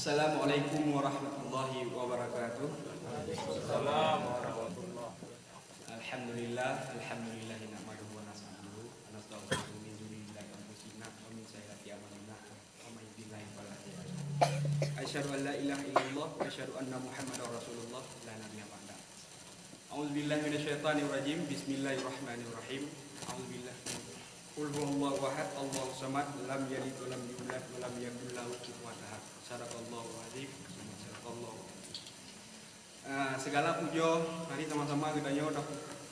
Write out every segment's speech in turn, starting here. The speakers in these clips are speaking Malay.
Assalamualaikum warahmatullahi wabarakatuh. Alhamdulillah, alhamdulillahi nahmaduhu wa nasta'inuhu wa nastaghfiruhu min dzunubina wa anfusina wa min sayyiati a'malina wa may yahdihillahu fala mudilla lahu. Asyhadu an la ilaha illallah wa asyhadu anna Muhammadar Rasulullah la nabiyya ba'da. A'udzubillahi minasyaitonir rajim. Bismillahirrahmanirrahim. A'udzubillahi Qul huwallahu ahad, Allahus samad, lam yalid wa lam yulad wa lam yakul lahu kufuwan ahad. Sadaqallahu azim. Sadaqallahu. Segala puja mari sama-sama kita nyo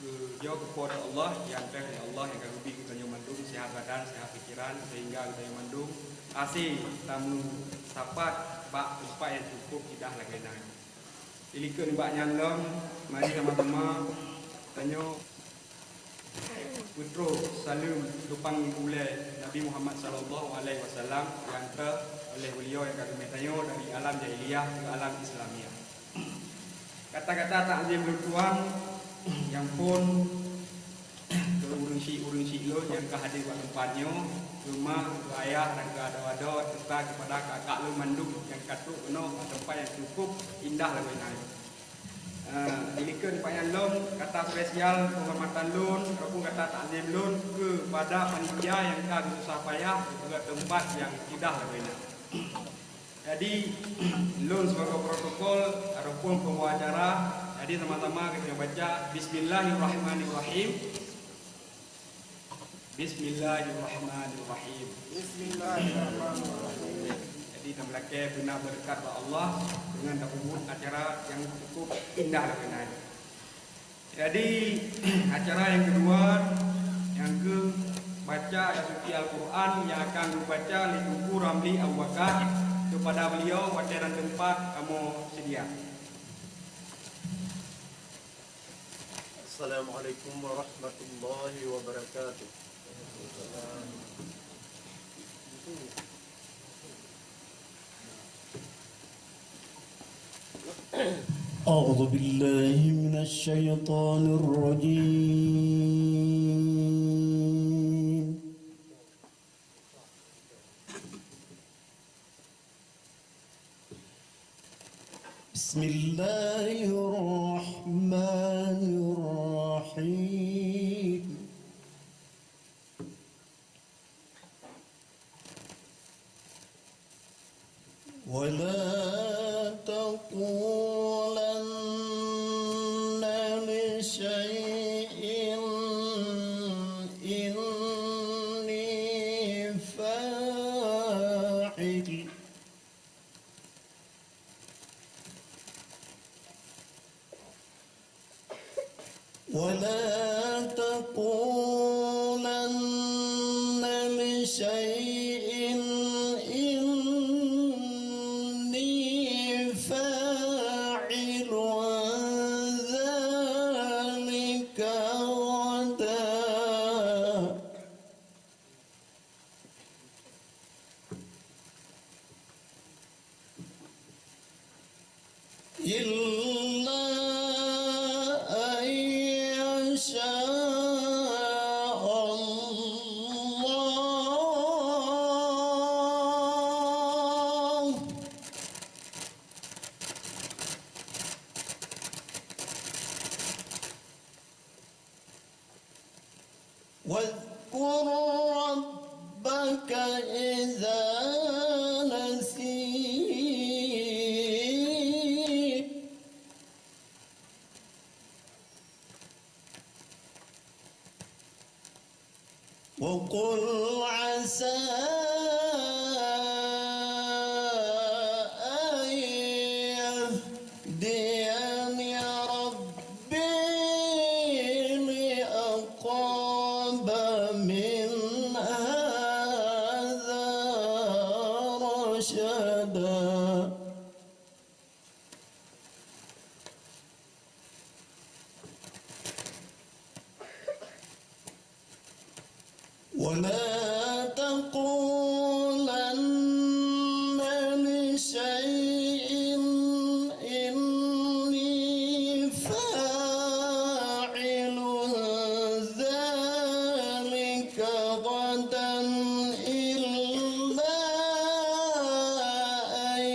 puja kepada Allah yang dari Allah yang karubi kita nyo mandung sehat badan, sehat pikiran sehingga kita nyo mandung asih tamu sapat bak upaya yang cukup tidak lagi naik. Dilikeun bak nyandom mari sama-sama kita nyo putra salam tupang bulai Nabi Muhammad sallallahu alaihi wasallam yang oleh beliau yang kami tanya dari alam jahiliyah ke alam Islamiyah. Kata-kata takzim bertuang yang pun ke urung-si lo yang ke hadir pada tempatnya rumah ke ayah dan ke ada-ada serta kepada kakak lo mandung yang katuk penuh tempat yang cukup indah lebih naik. Dilikeun payan lon kata spesial penghormatan lon ataupun kata takzim lon kepada panitia yang kami susah payah ke tempat yang tidak lebih. Jadi lon sebagai protokol ataupun pembawa acara, jadi sama-sama kita baca Bismillahirrahmanirrahim. Bismillahirrahmanirrahim. Bismillahirrahmanirrahim. Jadi kita melaki benar berkat Allah dengan takut acara yang cukup indah dan jadi acara yang kedua yang ke baca ayat suci Al-Quran yang akan dibaca Liduku Ramli Awwakah kepada beliau pada tempat kamu sedia. Assalamualaikum warahmatullahi wabarakatuh. أعوذ بالله من الشيطان الرجيم. بسم الله الرحمن الرحيم. ولا تقولن لشيء إني فاعل ولا تقولن لشيء إني فاعل ذلك غدا إلا أن يشاء الله واذكر ربك إذا نسيت وقل عسى أن يهديني ربي لأقرب من هذا رشدا. ولا تقولن لشيء إني فاعل ذلك غدا إلا أن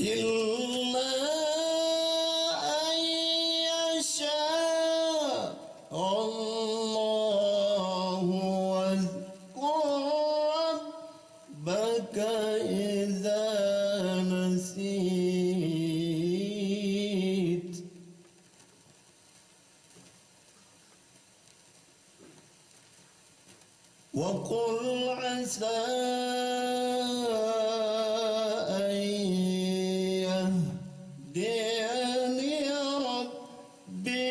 إلا أن يشاء الله واذكر ربك إذا نسيت وقل عسى أن يهديني ربي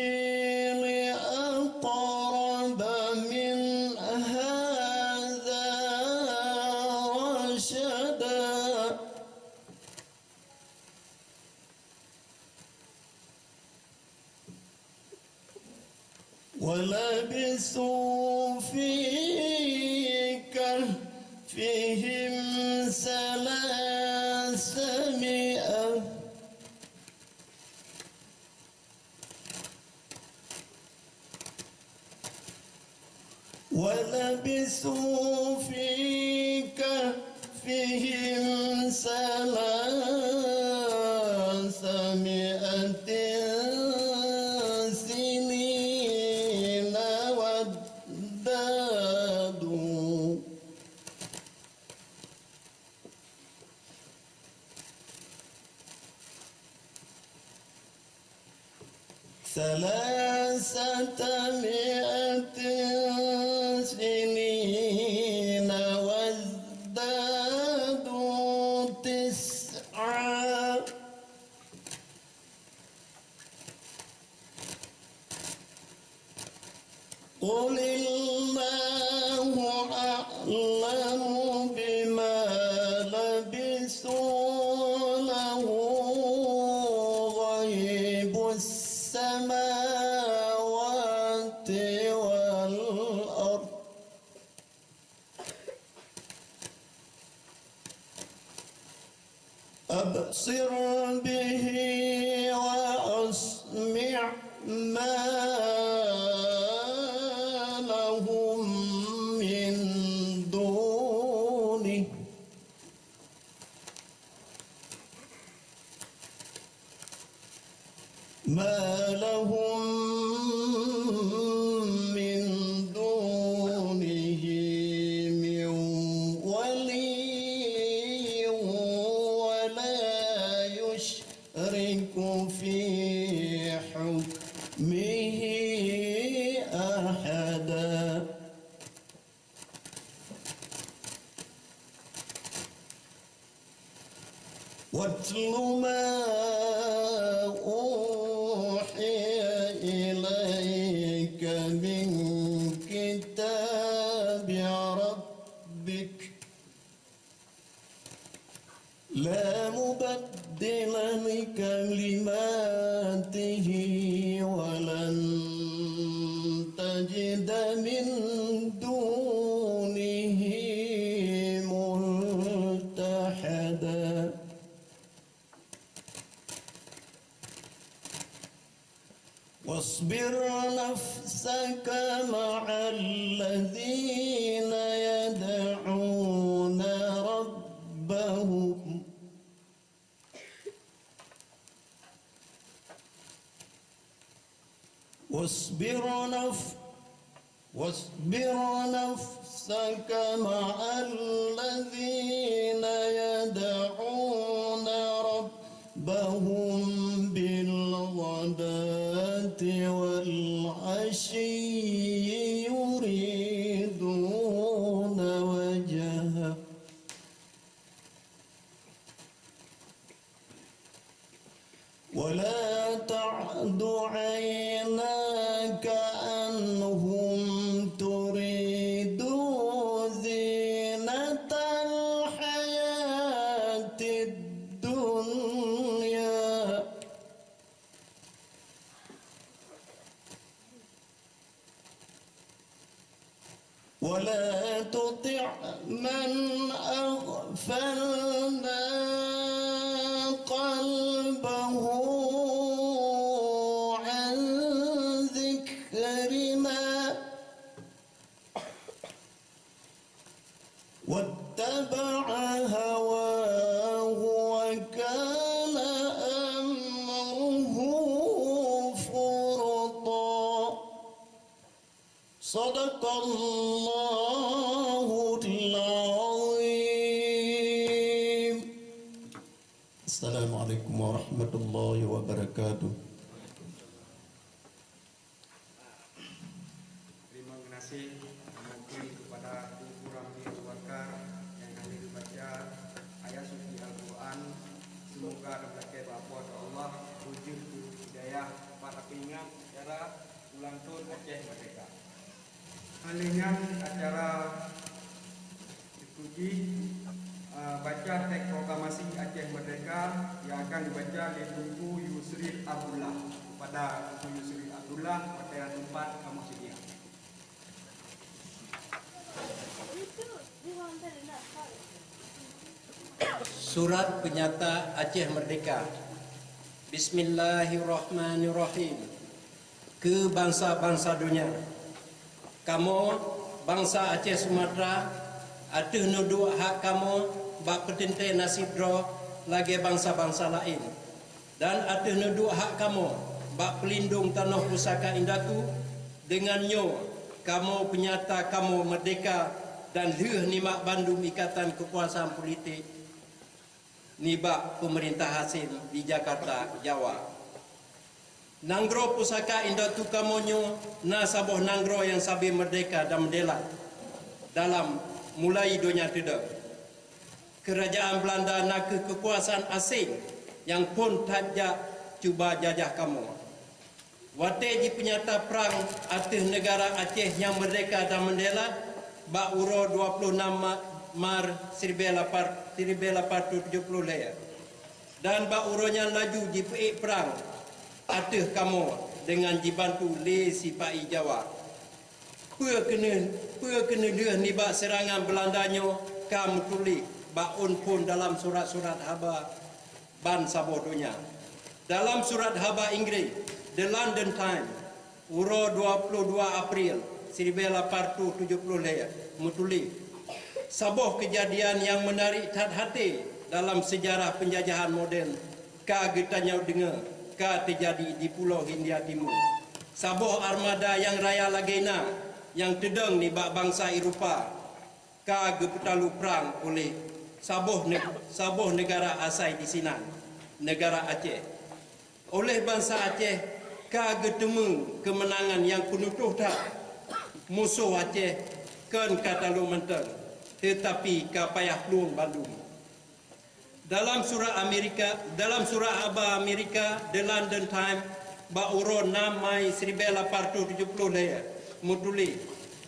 لأقرب من هذا رشدا ولبثوا في كهفهم 300 ولبثوا في كهفهم 300 سنين وازدادوا ثلاثمائة سنين وازدادوا 9 قل الله أعلم بما لبثوا له غيب السماوات والأرض أبصر به وأسمع ما لهم من دونه من ولي ولا يشرك في حكمه أحدا واتل ما أوحي إليك من كتاب ربك لا مبدل لكلماته ولن تجد من دونه ملتحدا واصبر نفسك مع الذين يدعون ربهم واصبر نفسك مع الذين يدعون ربهم بالغداة والعشي يريدون وجهه ولا تعد عيناك عنهم تريد زينة الحياة الدنيا ولا تطع من أغفلنا قلبه عن ذكرنا واتبع هواه وكان Sadaqallahul Azim. Assalamualaikum warahmatullahi wabarakatuh. Terima kasih mungkin kepada Ibu Ramli Warkar yang hadir membaca ayat suci Al-Quran. Semoga berbagai bapa Allah wujud hidayah para pengingat acara ulang tahun Aceh Merdeka. Halingan acara dipuji baca teks proklamasi Aceh Merdeka yang akan dibaca oleh Tunku Yusril Abdullah. Kepada Tunku Yusril Abdullah pada yang tempat kamu sedia. Surat Penyata Aceh Merdeka. Bismillahirrahmanirrahim. Ke bangsa-bangsa dunia. Kamu bangsa Aceh Sumatera atuh nuduk hak kamu bak petente nasib dro lagi bangsa-bangsa lain. Dan atuh nuduk hak kamu bak pelindung tanah pusaka Indaku dengan nyo kamu penyata kamu merdeka dan leuh nimak bandum ikatan kekuasaan politik nibak pemerintah hasil di Jakarta, Jawa. Nanggro pusaka Indatu kamonyo na saboh nanggro yang sabi merdeka dan merdela dalam mulai dunia tidak. Kerajaan Belanda nak kekuasaan asing yang pun tajak cuba jajah kamu. Wate ji penyata perang atas negara Aceh yang merdeka dan merdela bak uro 26 Mar 1870 lea. Dan bak uronya laju di perang atas kamu dengan dibantu le sipai Jawa. Pua kena dia ni bak serangan Belandanyo kamu tulis bak pun dalam surat-surat haba ban saboh dunia. Dalam surat haba Inggeris The London Times uro 22 April 1870 lea mutulis saboh kejadian yang menarik hati dalam sejarah penjajahan moden ka getanya dengar ka terjadi di Pulau Hindia Timur. Saboh armada yang raya Lagena yang tedeng ni bak bangsa Eropah ka gepetalu perang oleh saboh negara asai di Sinan, negara Aceh. Oleh bangsa Aceh ka getemu kemenangan yang penutuh tak musuh Aceh kan kata lu menteng tetapi kapayah pelung Bandung. Dalam surah Aba Amerika The London Times bauro 6 Mai 1870 lea mutuli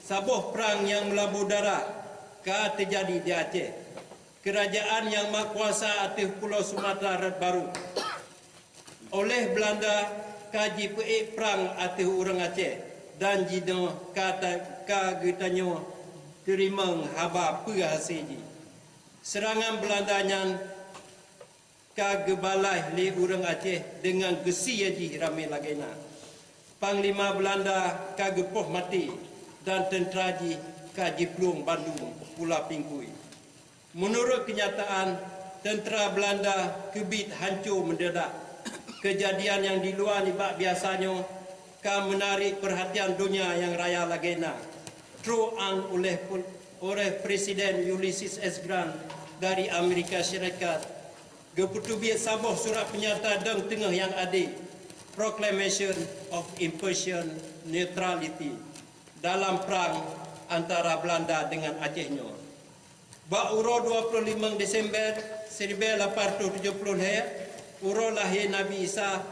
saboh perang yang melabur darah ka terjadi di Aceh. Kerajaan yang makuasa atas Pulau Sumatera baru oleh Belanda kaji perang atas orang Aceh dan jino kata ka getanyo terima haba hasilji. Serangan Belandanya kagebalai le urang Aceh dengan gesi aji ramai lagena. Panglima Belanda kagepoh mati dan tentera ji kajiplung Bandung Pulau Pingkui. Menurut kenyataan tentera Belanda kebit hancur mendadak. Kejadian yang di luar nibak biasanya ka menarik perhatian dunia yang raya lagena. Teruang oleh Presiden Ulysses S. Grant dari Amerika Syarikat. Geputubiat saboh surat penyata dan tengah yang adil. Proclamation of Impartial Neutrality dalam perang antara Belanda dengan Acehnya. Bak uro 25 Desember 1870 uro lahir Nabi Isa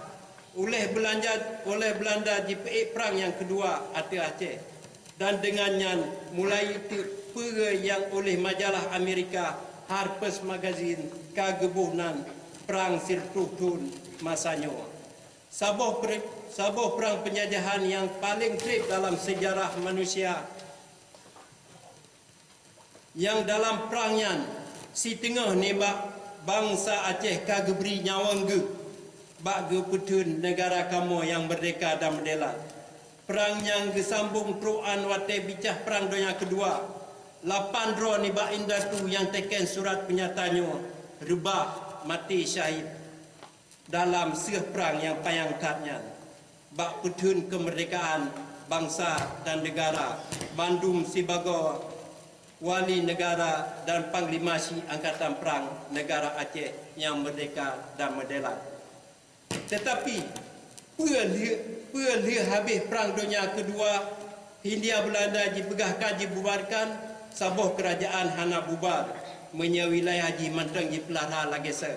oleh Belanda di perang yang kedua atas Aceh. Dan dengannya mulai pera yang oleh majalah Amerika Harper's Magazine kagebuhnan perang Sirtuhtun masanya. Saboh perang penjajahan yang paling trip dalam sejarah manusia yang dalam perangnya si tengah ni bangsa Aceh kageberi nyawang ge bak ge petun negara kamu yang merdeka dan merdela. Perang yang gesambung teruan wate bicah perang dunia kedua. 8 dro ni bak Indatu yang teken surat penyatanya rebah mati syahid dalam seh perang yang payang tatnya. bak petun kemerdekaan bangsa dan negara Bandung sebagai wali negara dan Panglima Syih Angkatan Perang Negara Aceh yang merdeka dan mendelat. Tetapi Pula habis Perang Dunia Kedua, Hindia Belanda dipegahkan dibubarkan, sabuh kerajaan hana bubar, menye wilayah ji manteng dipelihara lagi se.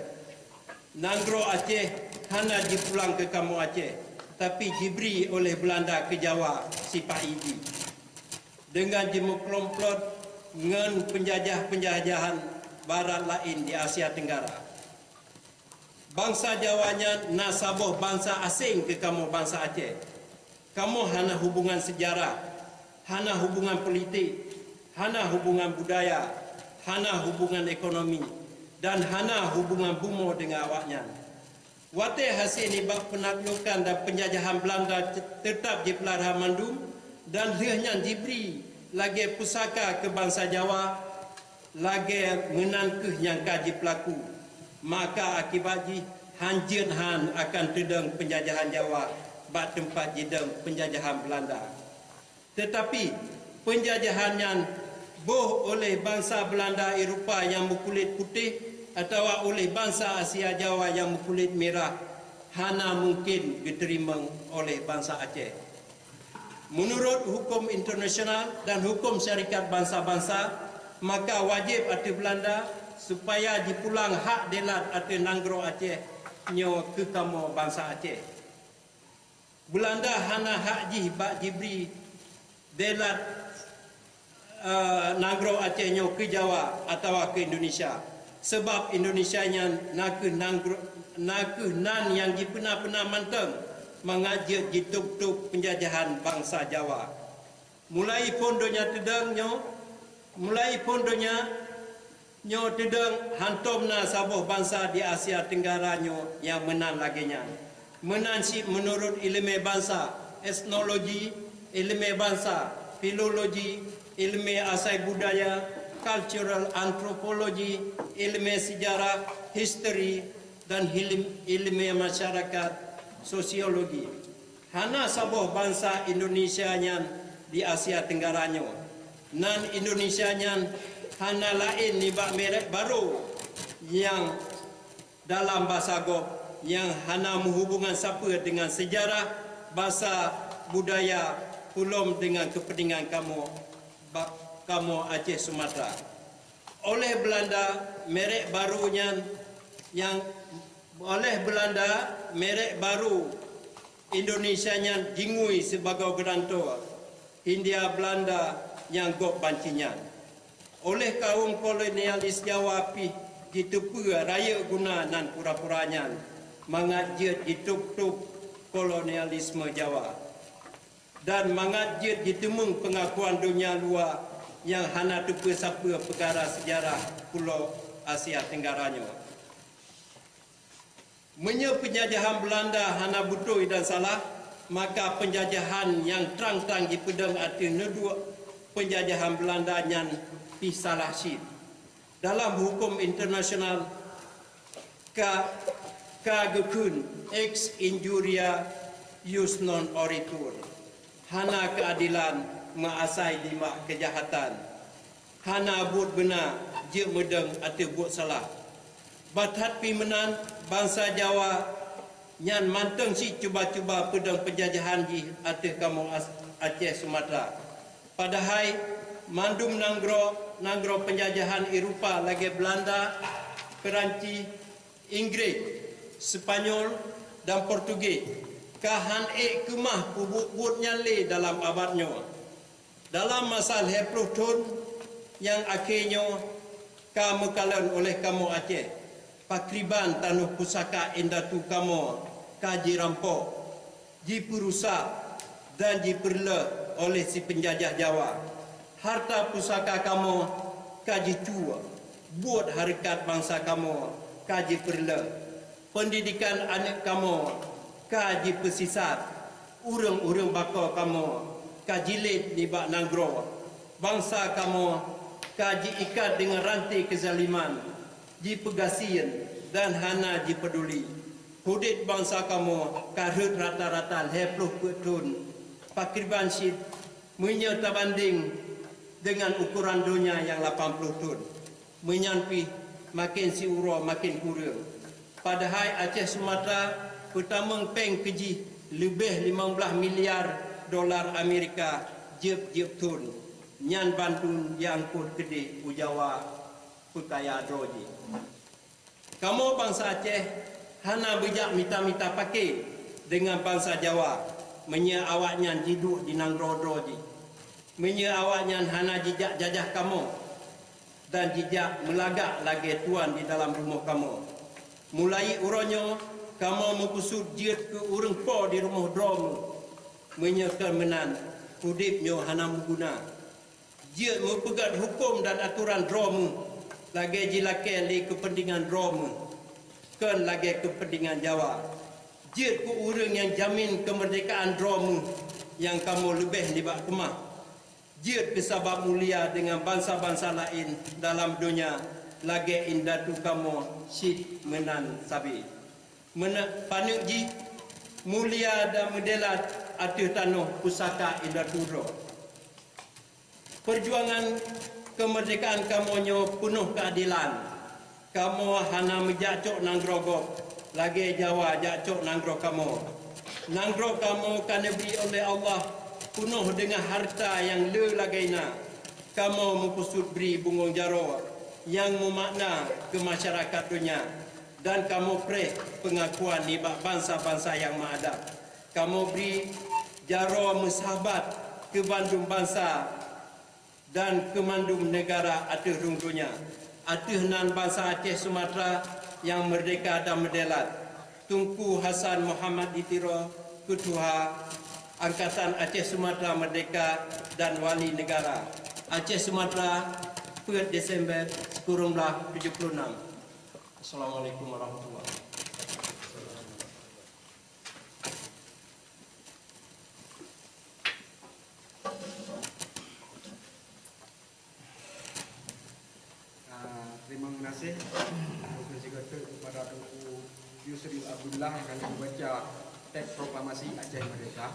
Nanggro Aceh hana dipulang ke kampung Aceh, tapi diberi oleh Belanda ke Jawa sifat idi. Dengan dimuklomplot dengan penjajahan barat lain di Asia Tenggara. Bangsa Jawanya nasabuh bangsa asing ke kamu bangsa Aceh. Kamu hana hubungan sejarah, hana hubungan politik, hana hubungan budaya, hana hubungan ekonomi, dan hana hubungan bumo dengan awaknya. Wate hasil nibak penaklukan dan penjajahan Belanda tetap dipelihara Bandung dan liahnya diberi lagi pusaka ke bangsa Jawa, lagi menangkeh yang kaji pelaku. Maka akibatnya hancur akan tedeng penjajahan Jawa bak tempat jedeng penjajahan Belanda. Tetapi penjajahan yang boh oleh bangsa Belanda Eropah yang berkulit putih atau oleh bangsa Asia Jawa yang berkulit merah hana mungkin diterima oleh bangsa Aceh. Menurut hukum internasional dan hukum syarikat bangsa-bangsa, maka wajib atas Belanda supaya dipulang hak delat atas Nanggro Aceh nyo ke kamu bangsa Aceh. Belanda hana hak ji bak diberi delat Nanggro Aceh nyo ke Jawa atau ke Indonesia. Sebab Indonesia nya nak nan yang dipena-pena manteng mengajak ditup-tup penjajahan bangsa Jawa. Mulai pondonya tedang nyo tedang hantomna sabuh bangsa di Asia Tenggara nyo yang menan laginya. Menan si menurut ilmu bangsa, etnologi, ilmu bangsa, filologi, ilmu asal budaya, cultural anthropology, ilmu sejarah, history dan ilmu masyarakat, sosiologi. Hana sabuh bangsa Indonesia nya di Asia Tenggara nyo. Nan Indonesia nya hana lain nibak merek baru yang dalam bahasa Gob yang hana menghubungkan siapa dengan sejarah, bahasa, budaya, pulom dengan kepentingan kamu Aceh Sumatera. Oleh Belanda merek barunya yang oleh Belanda merek baru Indonesia nya dingui sebagai gerantor Hindia Belanda yang Gob bancinya. Oleh kaum kolonialis Jawa pi ditepu raya guna nan pura-puranya mengajak ditup-tup kolonialisme Jawa dan mengajak ditemung pengakuan dunia luar yang hana tupu siapa perkara sejarah Pulau Asia Tenggaranya. Menye penjajahan Belanda hana betul dan salah, maka penjajahan yang terang-terang dipedang atas nedua penjajahan Belanda yang salah syid. Dalam hukum internasional kagekun ex injuria ius non oritur. Hana keadilan mengasai lima kejahatan. Hana buat benar je medeng atau buat salah. Bathat pimenan bangsa Jawa nyan manteng si cuba-cuba pedang penjajahan ji atau kamu Aceh Sumatera. Padahal mandum Nanggro penjajahan Eropah lagi Belanda, Perancis, Inggris, Spanyol dan Portugis. Kahan kemah pubut nyale dalam abadnya. Dalam masa 20 tahun yang akhirnya kamu kalan oleh kamu Aceh. Pakriban tanuh pusaka indatu kamu kaji rampok, diperusak dan diperle oleh si penjajah Jawa. Harta pusaka kamu kaji tua, buat harakat bangsa kamu kaji perle, pendidikan anak kamu kaji pesisat, urang-urang bakal kamu kaji lid di bak Nanggro, bangsa kamu kaji ikat dengan rantai kezaliman, dipegasian dan hana dipeduli. Hudit bangsa kamu karut rata-rata 20 tahun. Pakriban sid punya terbanding dengan ukuran dunia yang 80 tahun. Menyampi makin si uro makin kurang. Padahal Aceh Sumatera pertama peng keji lebih 15 miliar dolar Amerika jep tahun. Nyan bantun yang kut gede Jawa putaya doji. Kamu bangsa Aceh hana bijak mita-mita pakai dengan bangsa Jawa. Menya awaknya hidup di Nangro doji. Menya awaknya hana jejak jajah kamu dan jejak melagak lagi tuan di dalam rumah kamu. Mulai uronyo kamu mengkusut jiat ke urang po di rumah drom. Menya kemenan hudipnyo hana mengguna. Jiat mempegat hukum dan aturan drom. Lagi jilakan li kepentingan drom. Kan lagi kepentingan Jawa. Jiat ku urang yang jamin kemerdekaan drom yang kamu lebih libat kemah. Jiat kesabab mulia dengan bangsa-bangsa lain dalam dunia. Lagi indatu kamu syid menan sabi. Panuk ji mulia dan medelat atuh tanuh pusaka indatu ro. Perjuangan kemerdekaan kamu penuh keadilan. Kamu hana menjacok nangrogok. Lagi Jawa jacok nangrog kamu. Nangrog kamu kan diberi oleh Allah penuh dengan harta yang lelagainya. Kamu mempusut beri bungung jaro yang memakna ke masyarakat dunia. Dan kamu pray pengakuan di bangsa-bangsa yang maadab. Kamu beri jaro mensahabat ke bandung bangsa dan kemandum negara atuh dunia. Atuh nan bangsa Aceh Sumatera yang merdeka dan medelat. Tunku Hasan Muhammad Ditiro, Ketua Angkatan Aceh Sumatera Merdeka dan Wali Negara. Aceh Sumatera, 4 Desember 1976. Assalamualaikum warahmatullahi wabarakatuh. Terima kasih kepada Tunku Yusril Abdullah yang akan membaca teks proklamasi Aceh Merdeka.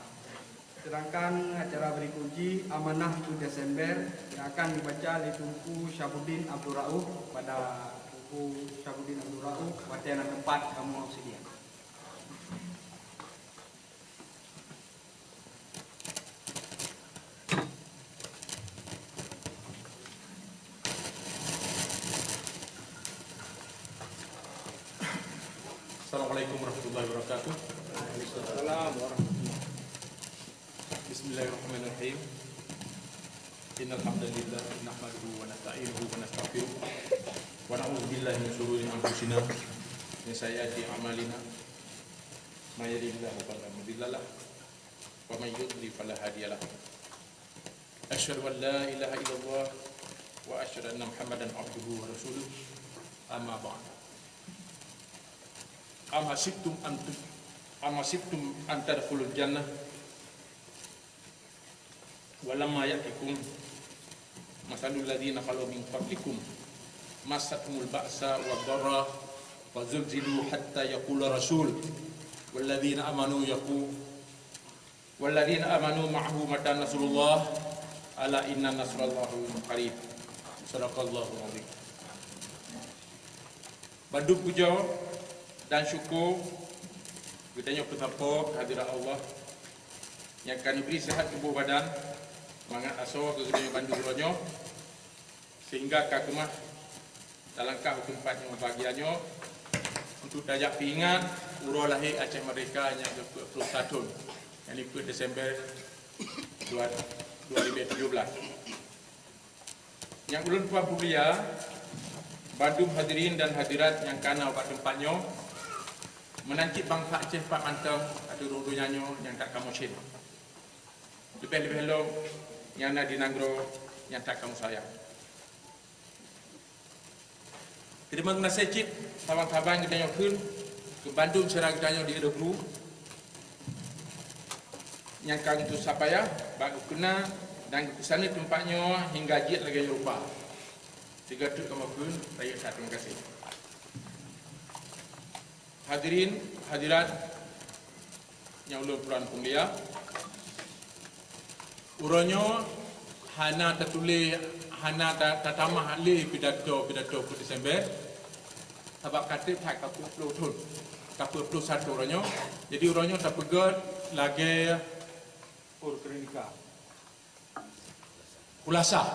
Sedangkan acara berikutnya Amanah 1 Desember yang akan dibaca oleh Tunku Syabuddin Abdul Rauf pada Tunku Syabuddin Abdul Rauf bacaan tempat kamu sedia. Assalamualaikum warahmatullahi wabarakatuh. Waalaikumsalam warahmatullahi. Bismillahirrahmanirrahim. Innal hamdalillah nahmaduhu wa nasta'inuhu wa nastaghfiruh wa na'udzu billahi min shururi anfusina min sayyiati a'malina. May yahdihillahu fala mudilla lahu wa may yudlil fala hadiya lahu. Asyhadu an la ilaha illallah wa asyhadu anna Muhammadan abduhu wa rasuluh. Amma ba'd. Ama sibtum an tadkhulul jannah walamma ya'tikum masalul ladzina khalu min qablikum massatumul ba'sa wad-dharra wa zulzilu hatta yaqula rasul walladzina amanu ma'ahu mata nasrullah ala inna nasrallahi qarib. Sadaqallahu alazim. Bandu puja dan syukur kita nyokot hadirat Allah yang akan beri sehat tubuh badan, mangat asal ke gedenya bandu ronyo sehingga kakemah dalam kah tempatnya bahagiannya untuk dajak pingat urau lahir Aceh Merdeka yang ke-21 yang 4 Desember 2017. Yang ulun puan publia Bandung hadirin dan hadirat yang kana obat tempatnya menanti bangsa Aceh Pak Mantau ada rundunya yang tak kamu sin. Lebih-lebih lo yang ada di Nangro yang tak kamu sayang. Terima kasih cik sahabat-sahabat kita nyokun ke Bandung serang kita di Edogru yang kami tu sapaya bagu kena dan ke sana tempatnya hingga jit lagi lupa. Tiga tu kamu pun saya terima kasih. hadirin hadirat yang ulun puran mulia, uronyo hana tertulis hana tatamah le pidato 1 Disember sebab kata tak kapur tun kapur plus 1 uronyo, jadi uronyo tak pegat lagi urkrinika kulasah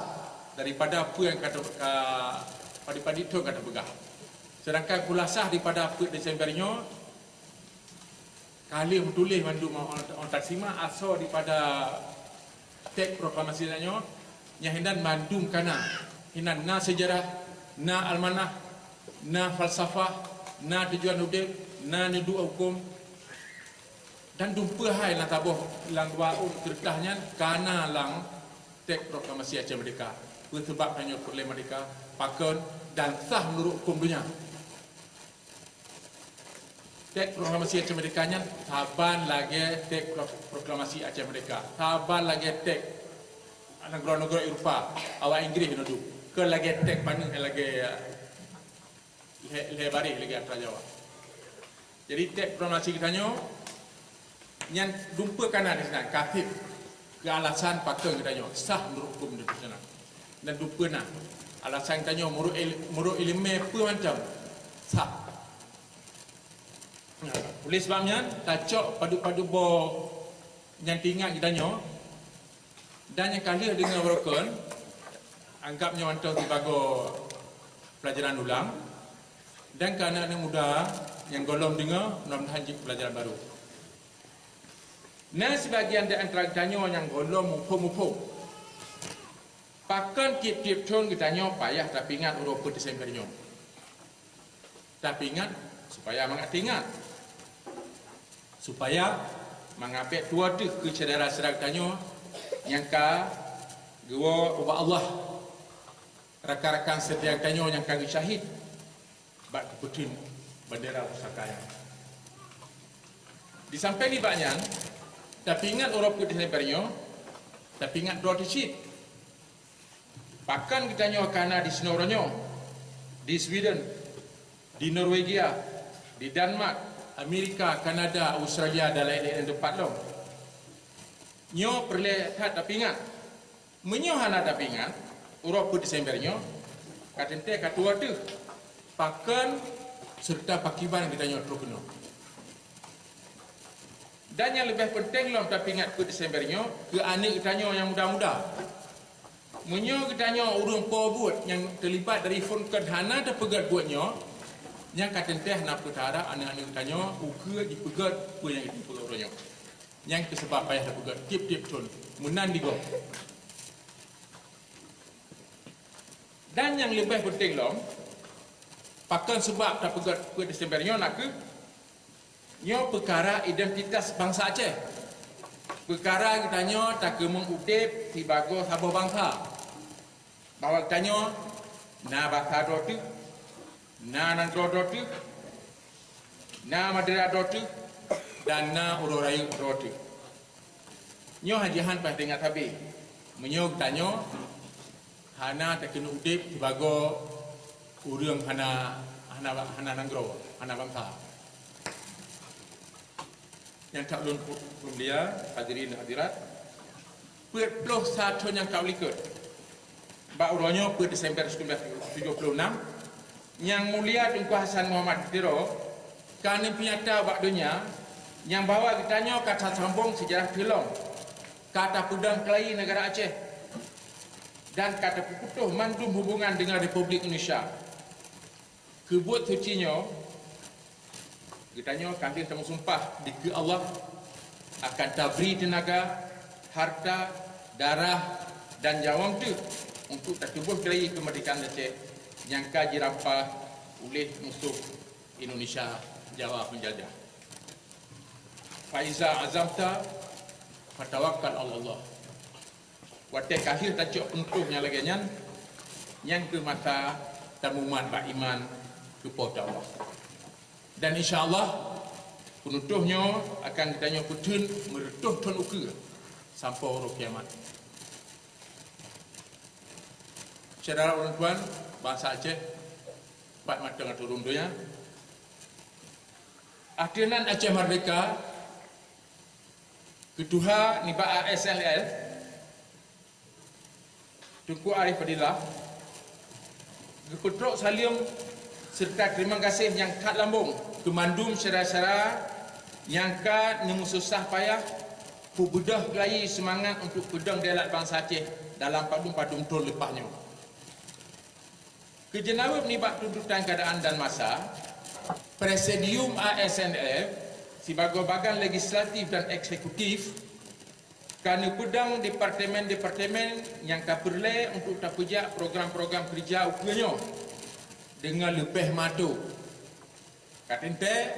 daripada apa yang kata padi-padi tu kata pegah. Sedangkan kulasah daripada 1 Desembernya kali tulis mandu on taksima asal daripada teks proklamasi danyo yang hendak mandum kana hinan na sejarah, na almanah, na falsafah, na tujuan hidup, na nidu hukum dan dumpa hai lang tabuh lang dua kertasnya kana lang teks proklamasi Aceh Merdeka. Sebab hanya Perlembagaan Merdeka pakon dan sah menurut hukum dunia. Teks proklamasi Aceh Merdeka nya taban lagi teks proklamasi Aceh Merdeka. Taban lagi teks negara-negara Eropah, awak Inggeris nudu. Ke lagi teks mana lagi lebari lagi Atas Jawa. Jadi teks proklamasi kita nya yang dumpa kana di sana kafir ke alasan pakon kita nya sah menurut hukum internasional. Dan dumpa na alasan kita nya menurut ilmu apa macam sah. Oleh sebabnya tacok padu-padu bo yang tinggal kita nyo dan yang kali dengan rokon anggapnya untuk dibago pelajaran ulang dan kerana anak muda yang golong dengar mudah-mudahan jadi pelajaran baru. Nah sebagian di antara kita nyo yang golong mumpung-mumpung pakan tiap-tiap tahun kita nyo payah tapi ingat urut Desember nyo. Tapi ingat supaya ingat supaya mengapit tua tu ke cedera seratanyo yang ka gua ubah Allah rakan-rakan sediakanyo yang kami syahid bak keputin bendera pusaka yang disampai ni banyak tapi ingat urut Desembernya tapi ingat dua sheet bahkan kita nyo kana di Sinoronyo di Sweden di Norwegia di Denmark Amerika, Kanada, Australia dan lain-lain tempat long. Nyo perlihat tapi ingat. Menyo hana tapi ingat, urut Desembernya katente katua tu. Pakan serta pakiban kita nyo terkena. Dan yang lebih penting long tapi ingat Desembernya ke anak kita nyo yang muda-muda. Menyo kita nyo urung pobut yang terlibat dari fon kedhana dan pegat buatnya yang kata teh nak perkara anak-anak tanya uga dipegat apa yang itu perorangnya yang kesebab payah dipegat tiap-tiap tahun menan digo dan yang lebih penting long pakan sebab tak pegat ke Desembernya nak ke nyo perkara identitas bangsa Aceh perkara kita nyo tak ke mengutip di bago sabah bangsa bahawa tanya na bangsa tu na nanti na Madura dotu dan na Urorayu dotu. Nyo hajihan pas dengar tabi. Menyo tanyo hana tak kena udip sebago urang hana nanggro, hana bangsa. Yang tak ulun mulia hadirin hadirat. Perpuluh satu yang kau likut. Ba uronyo per Desember 1976 yang mulia Tunku Hasan Muhammad Tiro kerana penyata bak dunia yang bawa ditanya kata sambung sejarah Tilong kata pedang kelahi negara Aceh dan kata puputuh mandum hubungan dengan Republik Indonesia kebut sucinya ditanya kami temu sumpah di ke Allah akan tabri tenaga harta darah dan jawang tu untuk tertubuh kelahi kemerdekaan Aceh yang kaji rampah oleh musuh Indonesia Jawa penjajah. Faiza azamta fatawakkal Allah. Watek akhir tajuk pentuhnya lagi yang ke mata tamuman bak iman kepada Allah. Dan insya-Allah penutuhnya akan ditanya putun meretuh tun ukur sampai hari kiamat. Saudara orang tuan bangsa Aceh 4 mata turun dunia Atinan Aceh Merdeka Ketua Niba ASLL Tunku Arif Fadilah Keputruk Salim serta terima kasih yang kat lambung kemandum syara-syara yang kat susah payah kubudah gelai semangat untuk pedang delat bangsa Aceh dalam padum-padum tol lepasnya. Kejenawab nibak tuntutan keadaan dan masa, Presidium ASNF sebagai bagian legislatif dan eksekutif kerana pedang departemen-departemen yang perlu untuk terpejak program-program kerja ukurnya dengan lebih matu. Katanya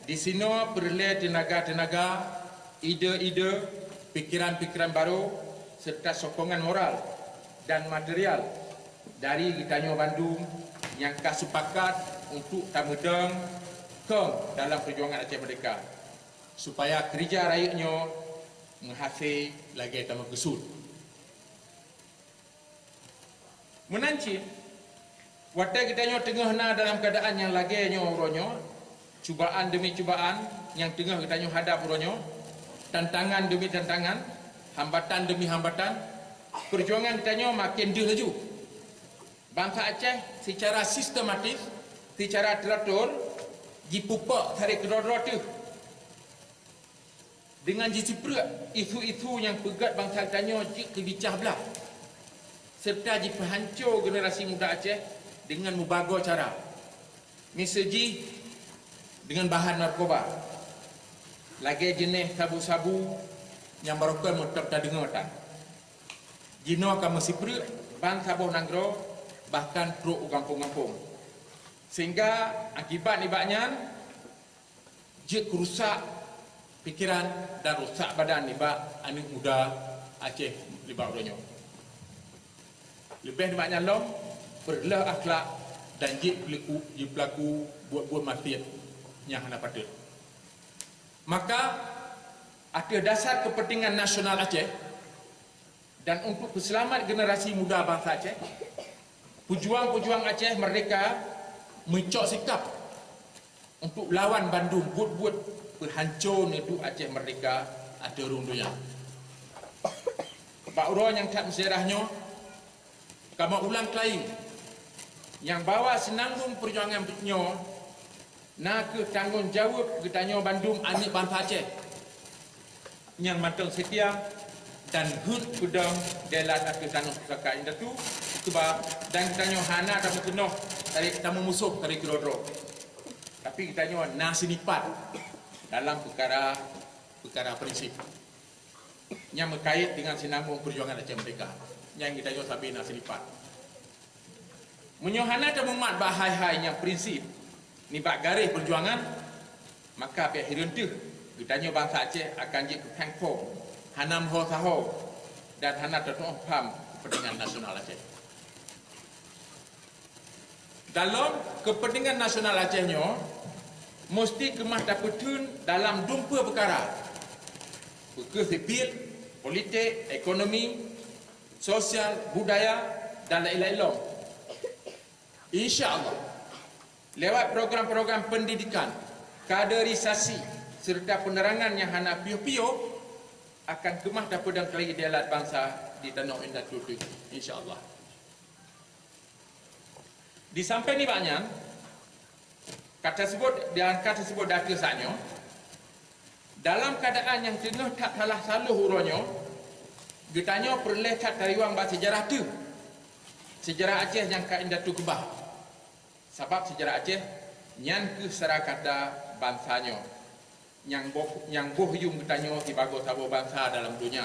di sini perlu tenaga-tenaga, ide-ide, pikiran-pikiran baru serta sokongan moral dan material dari Gitanyo Bandung yang sepakat untuk tamudang ke dalam perjuangan Aceh Merdeka supaya kerja rakyatnya menghafir lagi tambah kesud. Menanci waktu Gitanyo tengah dalam keadaan yang lagi uronyo, cubaan demi cubaan yang tengah Gitanyo hadap uronyo, tantangan demi tantangan, hambatan demi hambatan, perjuangan Gitanyo makin dilaju. Bangsa Aceh secara sistematis, secara teratur, dipupak tarik kedua-dua tu. Dengan jisiprak isu-isu yang pegat bangsa Gitanyo kebicah belah. Serta dihancur generasi muda Aceh dengan mubago cara. Misalnya dengan bahan narkoba. Lagi jenis sabu-sabu yang barukan mutak tak dengar tak. Jino akan mesiprak bangsa Sabah Nanggro bahkan truk kampung-kampung. Sehingga akibat nibaknya je kerusak pikiran dan rusak badan nibak anak muda Aceh nibak uronyo. Lebih nibaknya lom berlah akhlak dan je pelaku buat-buat maksiat yang hendak patut. Maka ada dasar kepentingan nasional Aceh dan untuk keselamatan generasi muda bangsa Aceh, pejuang-pejuang Aceh Merdeka mencok sikap untuk lawan Bandung buat-buat berhancur itu Aceh Merdeka ada rundunya. Pak Uro yang tak sejarahnya kama ulang klaim yang bawa senanggung perjuangan petnyo nak ke tanggungjawab Gitanyo Bandung anik bangsa Aceh yang manteng setia dan hut pedang delat ke tanah pusaka indah tu sebab dan Gitanyo hana tamu penuh dari tamu musuh dari kedua-dua. Tapi Gitanyo nasinipat dalam perkara prinsip yang berkait dengan sinambung perjuangan Aceh Merdeka yang Gitanyo sabi nasinipat. Menyohana tamu mat bahai-hai yang prinsip ni bak garis perjuangan maka pihak hirentuh Gitanyo bangsa Aceh akan jadi kepengkong hanam ho saho dan hana tertuang paham kepentingan nasional Aceh. Dalam kepentingan nasional Acehnya mesti kemah dapatun dalam dumpa perkara. Perkara sipil, politik, ekonomi, sosial, budaya dan lain-lain. Insya-Allah lewat program-program pendidikan, kaderisasi serta penerangan yang hana piu-piu akan kemah dapat dan kali idealat bangsa di tanah indah tutu insya-Allah. Di sampai ni banyak kata sebut data sanyo dalam keadaan yang tengah tak salah saluh uronyo Gitanyo perlu kat tariwang bahasa sejarah tu. Sejarah Aceh yang ka indah tu kebah. Sebab sejarah Aceh nyan ke serakata bangsanya yang boh yung Gitanyo di bago sabo bangsa dalam dunia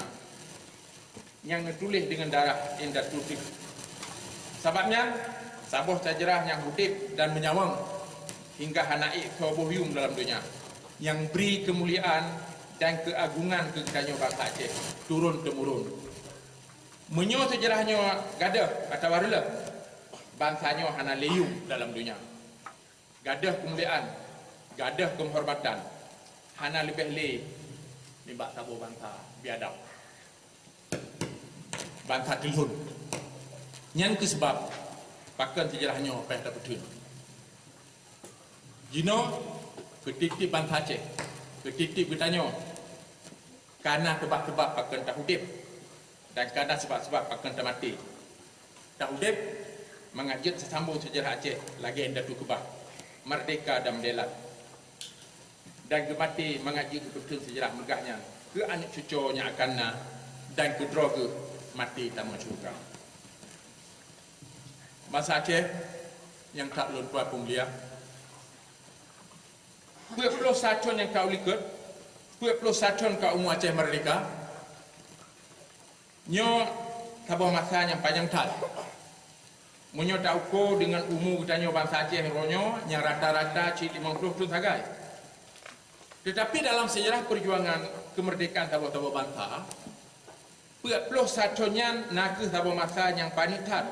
yang ditulis dengan darah indah tutik. Sebabnya saboh sejarah yang hudip dan menyawang hingga hanai sabo yung dalam dunia yang beri kemuliaan dan keagungan ke Gitanyo bangsa Aceh turun temurun. Menyo sejarahnya gadah atau warla bangsanya hana leyung dalam dunia. Gadah kemuliaan, gadah kehormatan. Hana lebih le nimbak sabo bangsa biadab. Bangsa telun. Nyan ke sebab pakan sejarahnya apa yang dapat. Jino ketitip bangsa Aceh, ketitip bertanya, karena sebab-sebab akan tak hidup dan karena sebab-sebab akan tak mati. Tak hidup mengajut sesambung sejarah Aceh lagi enda tu kebah, merdeka dan mendelat. Dan kemati mengajut betul sejarah megahnya ke anak cucunya akan dan ke droga mati tamu syurga. Bangsa Aceh yang tak lun tuan pembelia, 21 yang kau likut, 21 kau umur Aceh merdeka, nyo tabah masa yang panjang tal. Menyo tak ukur dengan umur kita nyo bangsa Aceh ronyo yang rata-rata cik 50 tahun sagai. Tetapi dalam sejarah perjuangan kemerdekaan tabah-tabah bangsa, 21 nak ke tabah masa yang panitat.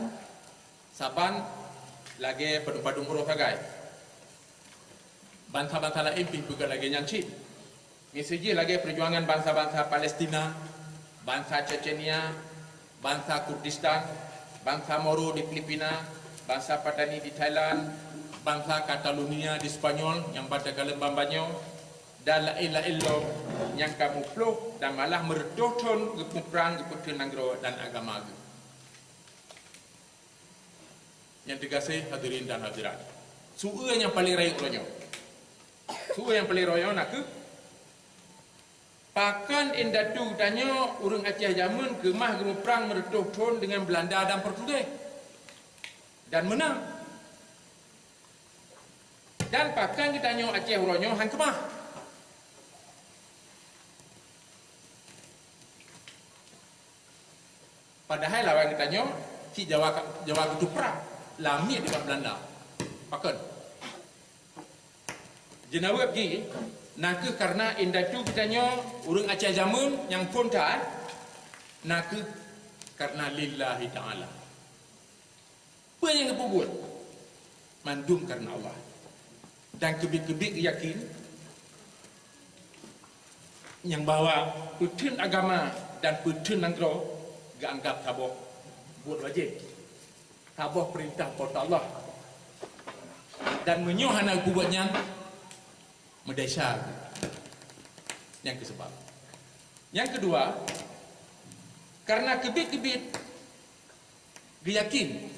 Saban lagi padung-padung urus sagai. Bangsa-bangsa lain juga lagi nyancit. Misalnya lagi perjuangan bangsa-bangsa Palestina, bangsa Chechnya, bangsa Kurdistan, bangsa Moro di Filipina, bangsa Patani di Thailand, bangsa Catalonia di Spanyol yang pada Lembang Banyo, dan lain-lain lo yang kamu peluk dan malah meredoton ke perang ke Putenanggro dan agama ke. Yang dikasih hadirin dan hadirat. Suara yang paling raih ulanya. Suara yang paling raih nak ke pakan endatu tanya urang Aceh zaman kemah gemuk perang meredoton dengan Belanda dan Portugis dan menang. Dan pakan kita tanya Aceh uronyo hang kemah. Padahal lawan kita tanya si Jawa itu perang lami dengan Belanda. Pakan. Jenawab pergi nak karena indatu kita tanya urang Aceh zaman yang pun taat nak karena lillahi ta'ala. Apa yang kita buat? Mandum karena Allah. Dan kebik-kebik yakin yang bahawa putun agama dan putun nanggro gak anggap taboh buat wajib. Taboh perintah kota Allah. Dan menyohana kubuatnya medesar. Yang kesebab. Yang kedua, karena kebit-kebit yakin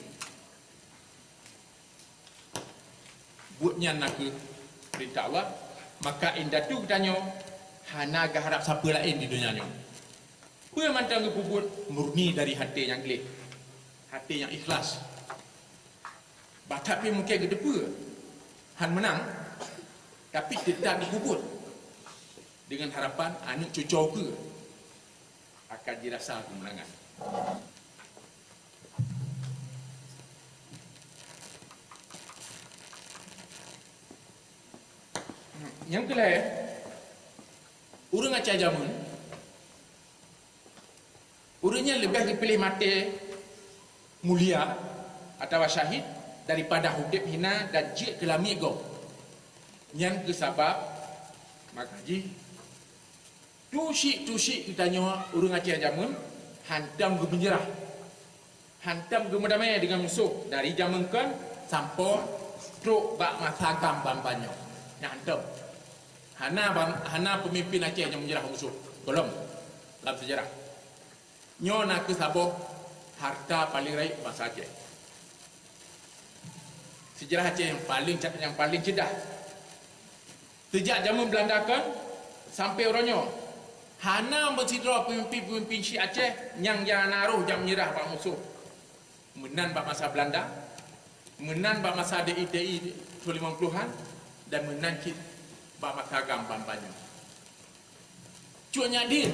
buatnya nak perintah Allah, maka indatu tanya hana harap siapa lain di dunia ni. Apa mantang kebubut murni dari hati yang gelap, hati yang ikhlas. Tapi mungkin kedepa han menang, tapi tidak dikubur dengan harapan anak cucu ke akan dirasa kemenangan. Yang kelima, urang Aceh zaman, urangnya lebih dipilih mati mulia atau syahid daripada hidup hina dan jik kelami go. Yang kesabab maka ji tusik kita nyawa urang Aceh zaman hantam ke menyerah, hantam ke mendamai dengan musuh dari zaman kan sampai truk bak masagam bambanyo yang hantam. Hana pemimpin Aceh yang menyerah musuh. Belum dalam sejarah. Nyo nak kesabok harta paling raih bangsa Aceh. Sejarah Aceh yang paling cedah. Sejak zaman Belanda kan sampai orangnya hana bersidra pemimpin Syekh Aceh yang naruh jam menyerah bak musuh. Menan bak masa Belanda, menan bak masa DITI 50-an dan menan bak masa gampan banyak. Cuaknya dia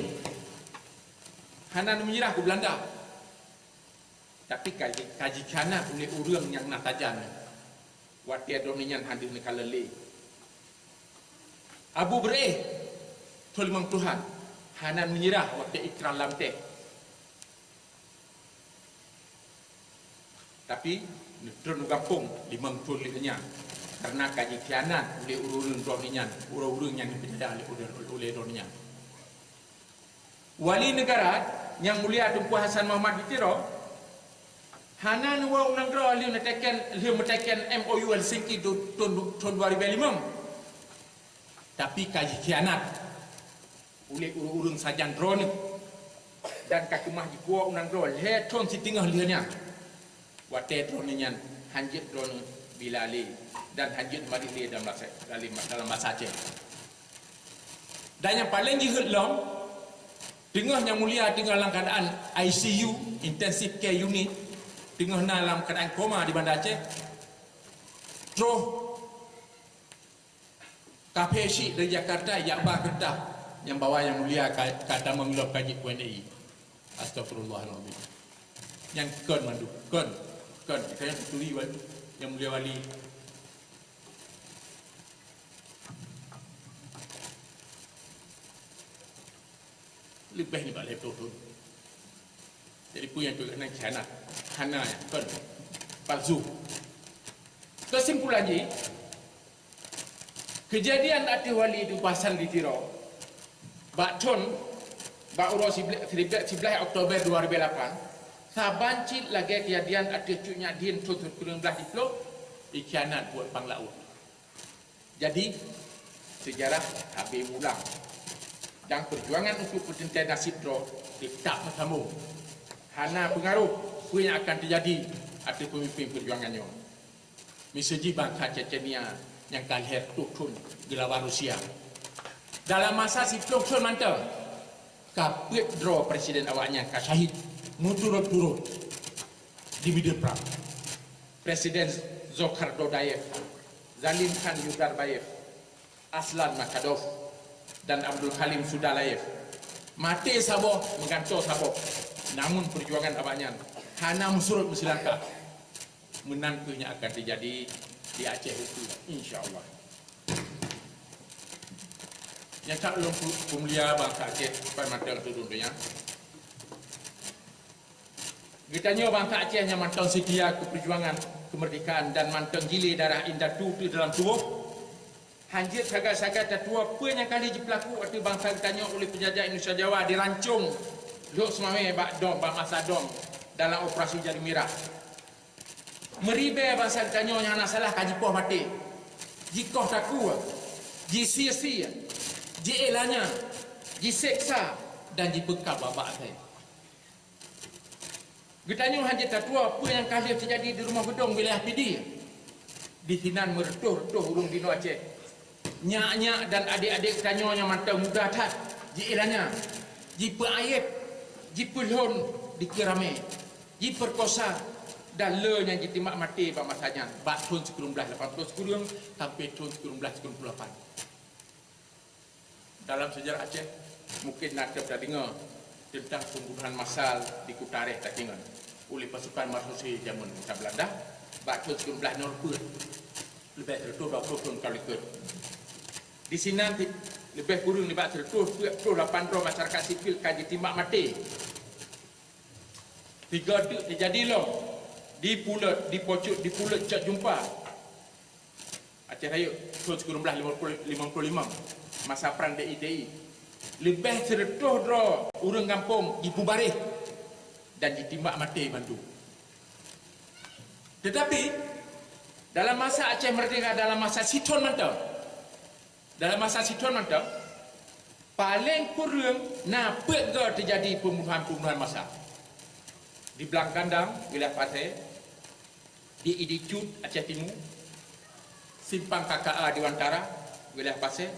hana menyerah ke Belanda. Tapi kaji kana oleh urang yang nak tajan. Wati adonian hadir ni kalele. Abu Beraih 50-an hana menyerah waktu ikrar lamteh. Tapi netron gampung 50-nya karena kaji khianat oleh urang donian, urang yang dipercaya oleh donian. Wali negara yang mulia Tunku Hasan Muhammad Ditiro hana nuwa unang liu metaken MOU Helsinki tahun 2005 Tapi kaji kianat oleh urung-urung sajan drone dan kakemah jikuah unang drone le tron si tingah lianya wate drone nyan hanjit drone bilali dan hanjit mari le dalam masa Aceh. Dan yang paling dihutlam tengah yang mulia tengah dalam keadaan ICU intensive care unit, tengah dalam keadaan koma di Bandar Aceh. Terus kapesi dari Jakarta Yakba Kedah yang bawa yang mulia kata memilih kaji UNAI. Astagfirullahaladzim. Yang kon mandu kon saya tuli yang mulia wali. Lebih ni balik tu. Jadi punya tu nak khianat. Hana ya, kan. Palsu. Kesimpulannya, kejadian Ati Wali itu pasal di Tiro. Bakton, Uros 11 Oktober 2008, sabanci lagi kejadian Ati cunya din tutur kurang belah di Pulau, ikhianat buat panglaut. Jadi, sejarah habis ulang. Dan perjuangan untuk pertentangan nasib roh tak bersambung. Hana pengaruh apa yang akan terjadi atas pemimpin perjuangannya. Misalnya bangsa Chechnya yang kalher tukun gelawan Rusia. Dalam masa si tukun mantap, kapit draw presiden awaknya kasyahid muturut-turut di bidang perang. Presiden Zokhar Dodayev, Zalim Khan Yuzarbayev, Aslan Makadov, dan Abdul Halim Sudalayev mati saboh menggantung saboh. Namun perjuangan abangnya hana musurut bersilangkah menantunya akan terjadi di Aceh itu insya-Allah. Yang tak belum pemulia bangsa Aceh pada mata dunia. Getanya bangsa Aceh yang mantau setia keperjuangan kemerdekaan dan mantau gile darah indah tu dalam tubuh. Hanjit sagat-sagat tetua apa yang kali pelaku atau bangsa ditanya oleh penjajah Indonesia Jawa dirancung luk semame bak dom bak masa dom dalam operasi Jari Merah. Meribe bangsa ditanya yang nak salah kaji poh mati. Jikoh taku, jisia-sia, jielanya, jiseksa dan jipekap babak saya. Ditanya hanjit tetua apa yang kali terjadi di rumah gedung wilayah PD. Di Sinan meretuh-retuh urung dino Aceh. Nyak-nyak dan adik-adik tanya yang mantau muda tak jiilanya jipe ayat jipe lon dikirame jiperkosa dan le yang jitimak mati pada masanya bak tahun 1980 kurang sampai tahun 1998. Dalam sejarah Aceh mungkin nak dah dengar tentang pembunuhan massal di Kutareh tak dengar oleh pasukan Marsusi zaman Belanda bak tahun 1990 lebih dari 20 tahun kali ke. Di sini lebih kurang 28 masyarakat sipil kaji timbak mati. 3 terjadi loh di Pulut, di Pocuk, di Pulut Cak Jumpa. Aceh Raya tahun 1955 masa perang DITI. Lebih 100 orang kampung dibubarih dan ditimbak mati bantu. Tetapi dalam masa Aceh Merdeka, dalam masa Siton mantap. Dalam masa Siton mantap, paling kurang napet ke terjadi pembunuhan massa. Di Belang Kandang, wilayah Pasir, di Idicut, Aceh Timur, Simpang KKA di Wantara, wilayah Pasir,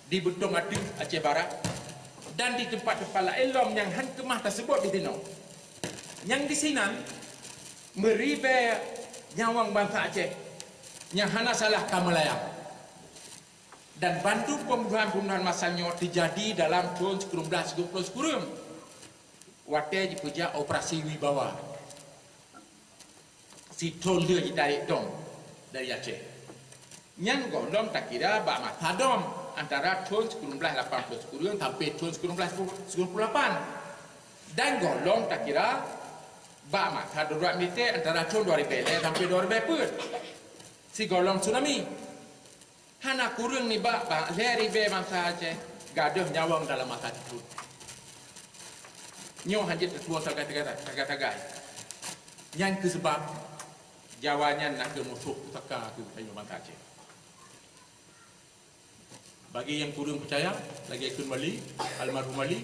di Betung Adu, Aceh Barat, dan di tempat-tempat lain yang han kemah tersebut di Tino. Yang di sini, meribe nyawang bangsa Aceh, yang hana salah Kamalayang. Dan bantu pembunuhan massalnya terjadi dalam tahun 1920 kurang. Waktu dipuja operasi Wibawa. Si tol dia ditarik dom dari Aceh. Yang golong tak kira bak mata dom antara tahun 1980 kurang sampai tahun 1998. Dan golong tak kira bak mata darurat militer antara tahun 2000 sampai 2004. Si golong tsunami. Hana kurang ni bak leri be bangsa Aceh gaduh nyawang dalam masa itu. Nyo hanjit tetua tagay. Yang kesebab Jawanya nak ke musuh pusaka ke bangsa Aceh. Bagi yang kurang percaya, lagi ikut wali, almarhum wali,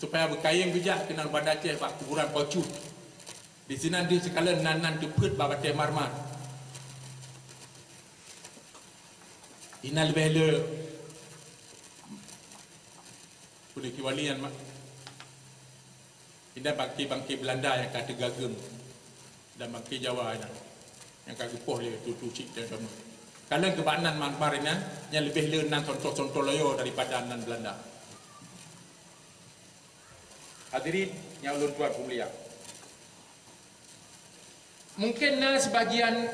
supaya berkayang bijak kenal pada Aceh bak kuburan Kocu. Di sini dia sekalian nan depet babat marmar. Inal bela boleh kiwalian mak. Indah bangki Belanda yang kata gagem dan bangki Jawa yang kata poh dia tu cik dan kamu. Kalian kebanan marmar ini yang lebih lenan contoh-contoh loyo daripada nan Belanda. Hadirin yang ulun tuan mulia. Mungkin sebagian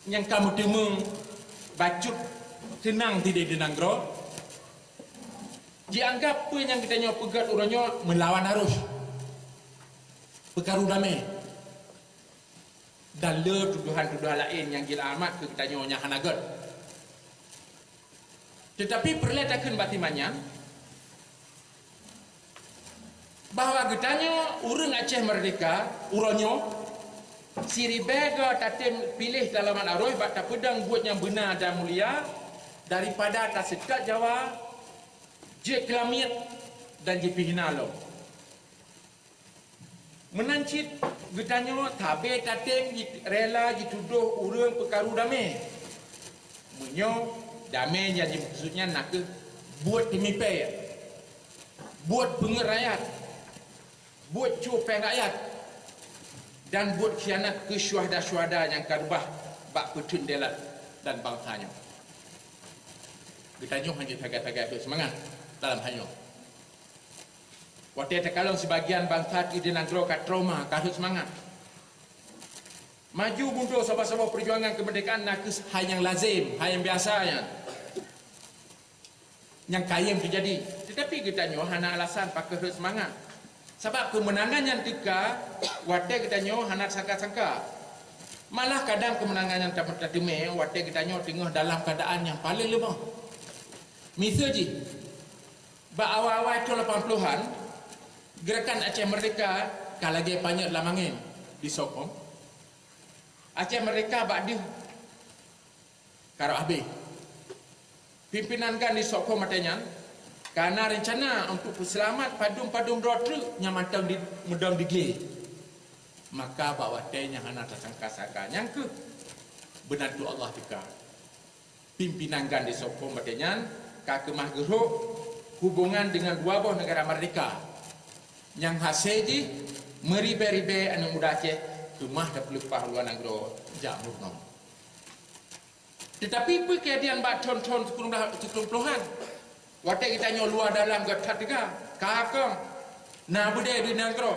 yang kamu temung bacut tenang tidak denanggro dianggap pun yang kita nyo pegat uranyo melawan arus perkara damai dan le tuduhan-tuduhan lain yang gila amat ke kita nyo nyahanagat. Tetapi perletakan batimannya bahawa kita nyo urang Aceh merdeka uranyo siribega tatim pilih dalaman arus bak tak pedang buat yang benar dan mulia daripada tak sekat Jawa je kelamit dan je pihinalo menancit getanyo tabe tatim rela dituduh urang perkaru damai menyo damai jadi maksudnya nak ke buat pemimpin buat pengerayat buat cupeng rakyat dan buat khianat ke syuhada-syuhada yang karbah bak petundelat dan bangsanya. Getanyo hanya tagak-tagak semangat dalam hanyo. Waktu terkalung sebagian bangsa di negara kat trauma kahut semangat. Maju mundur sama-sama perjuangan kemerdekaan nak hal yang lazim, hal yang biasanya. Yang kayam terjadi. Tetapi getanyo hana alasan pakai semangat. Sebab kemenangan yang tika, wadah kita nyo hanat sangka-sangka. Malah kadang kemenangan yang tak terteme, wadah kita nyo tengah dalam keadaan yang paling lemah. Misal je, awal-awal itu 80-an, gerakan Aceh Merdeka, kalagi banyak lamangin disokong. Aceh Merdeka bak dia, karo habis. Pimpinan kan disokong matanya, karena rencana untuk selamat padum-padum rotruk yang matang di mudang digli. Maka bawa tanya hana tersangka-sangka yang ke benar tu Allah tika. Pimpinan gan disokong matanya kakemah geruk hubungan dengan dua buah negara merdeka. Yang hasil di meribe-ribe anu muda Aceh kemah dah pelepah luar negara jamur nom. Tetapi kejadian bak tahun-tahun 70-an waktu kita nyo luar dalam gatat juga, kakang, na bude di negara.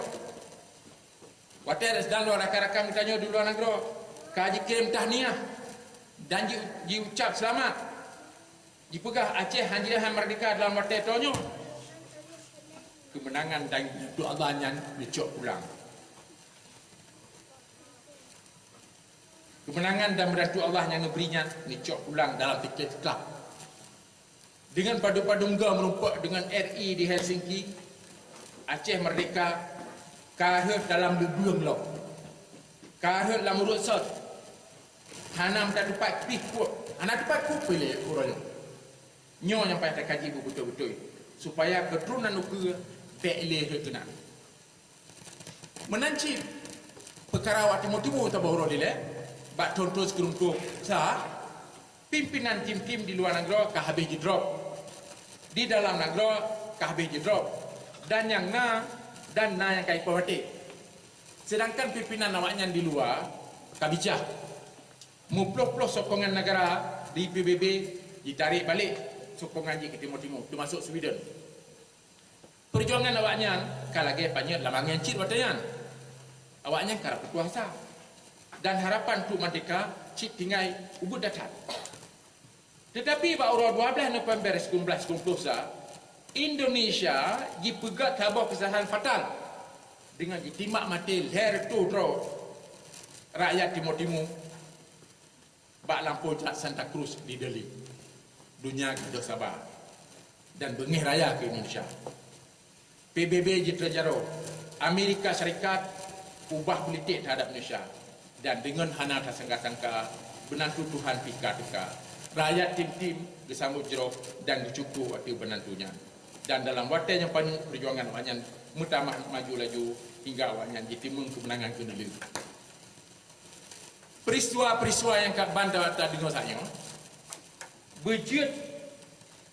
Waktu sedang luar rakan-rakan kita nyo di luar negara, kaji kirim tahniah dan diucap selamat. Dipegah Aceh hanjiran merdeka dalam waktu itu nyo. Kemenangan dan doa Allah yang dicok pulang. Kemenangan dan berdoa Allah yang memberinya dicok pulang dalam tiket kelab. Dengan padu-padungga merumpak dengan RI di Helsinki, Aceh merdeka, kahut dalam duduang lo. Kahut dalam urut sot. Hanam tak dapat pikut. Anak dapat kupilih kurang. Nyo yang payah terkaji betul-betul. Supaya keturunan nuker be'ilih kena. Menanci perkara waktu timur tak bahawa dia. Bak tonton sekerumpuh sah. Pimpinan tim-tim di luar negara habis di drop. Di dalam negara habis di drop. Dan yang yang kai pawati. Sedangkan pimpinan awaknya di luar kabijak. Muploh-ploh sokongan negara di PBB ditarik balik sokongan ke timur-timur termasuk Sweden. Perjuangan awaknya kalagi banyak lamangan cit watayan. Awaknya kara berkuasa. Dan harapan untuk merdeka cik tinggal ubud datang. Tetapi bahawa 12 November 1990 Indonesia dipegat tabah kesalahan fatal dengan ditimak mati leher tu draw rakyat timur-timur bak lampau jak Santa Cruz di Delhi. Dunia kita sabar dan bengih raya ke Indonesia. PBB terjaro, Amerika Syarikat ubah politik terhadap Indonesia dan dengan hana tersangka-sangka benar tuduhan pika-pika rakyat tim-tim disambut jero dan dicukup waktu penentunya. Dan dalam waktu yang penuh perjuangan wanyan mutamah maju laju hingga wanyan ditimung kemenangan ke negeri. Peristiwa-peristiwa yang kat bandar tadi dengan saya berjut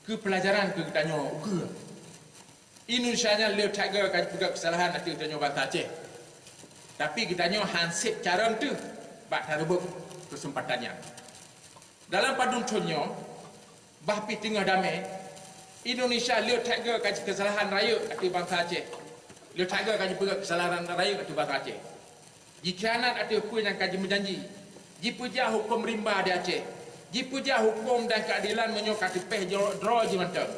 ke pelajaran ke kita nyo ke Indonesia nya le tiger kan juga kesalahan nanti kita nyo bangsa Aceh. Tapi kita nyo hansip cara tu bak tarebuk kesempatannya. Dalam padung tonyo bahpi tengah damai Indonesia le tiger kan kesalahan raya nanti bangsa Aceh. Le tiger kan juga kesalahan raya nanti bangsa Aceh. Jikanan ada pun yang kaji menjanji. Jipuja hukum rimba di Aceh. Jipuja hukum dan keadilan menyokat peh draw je mantap.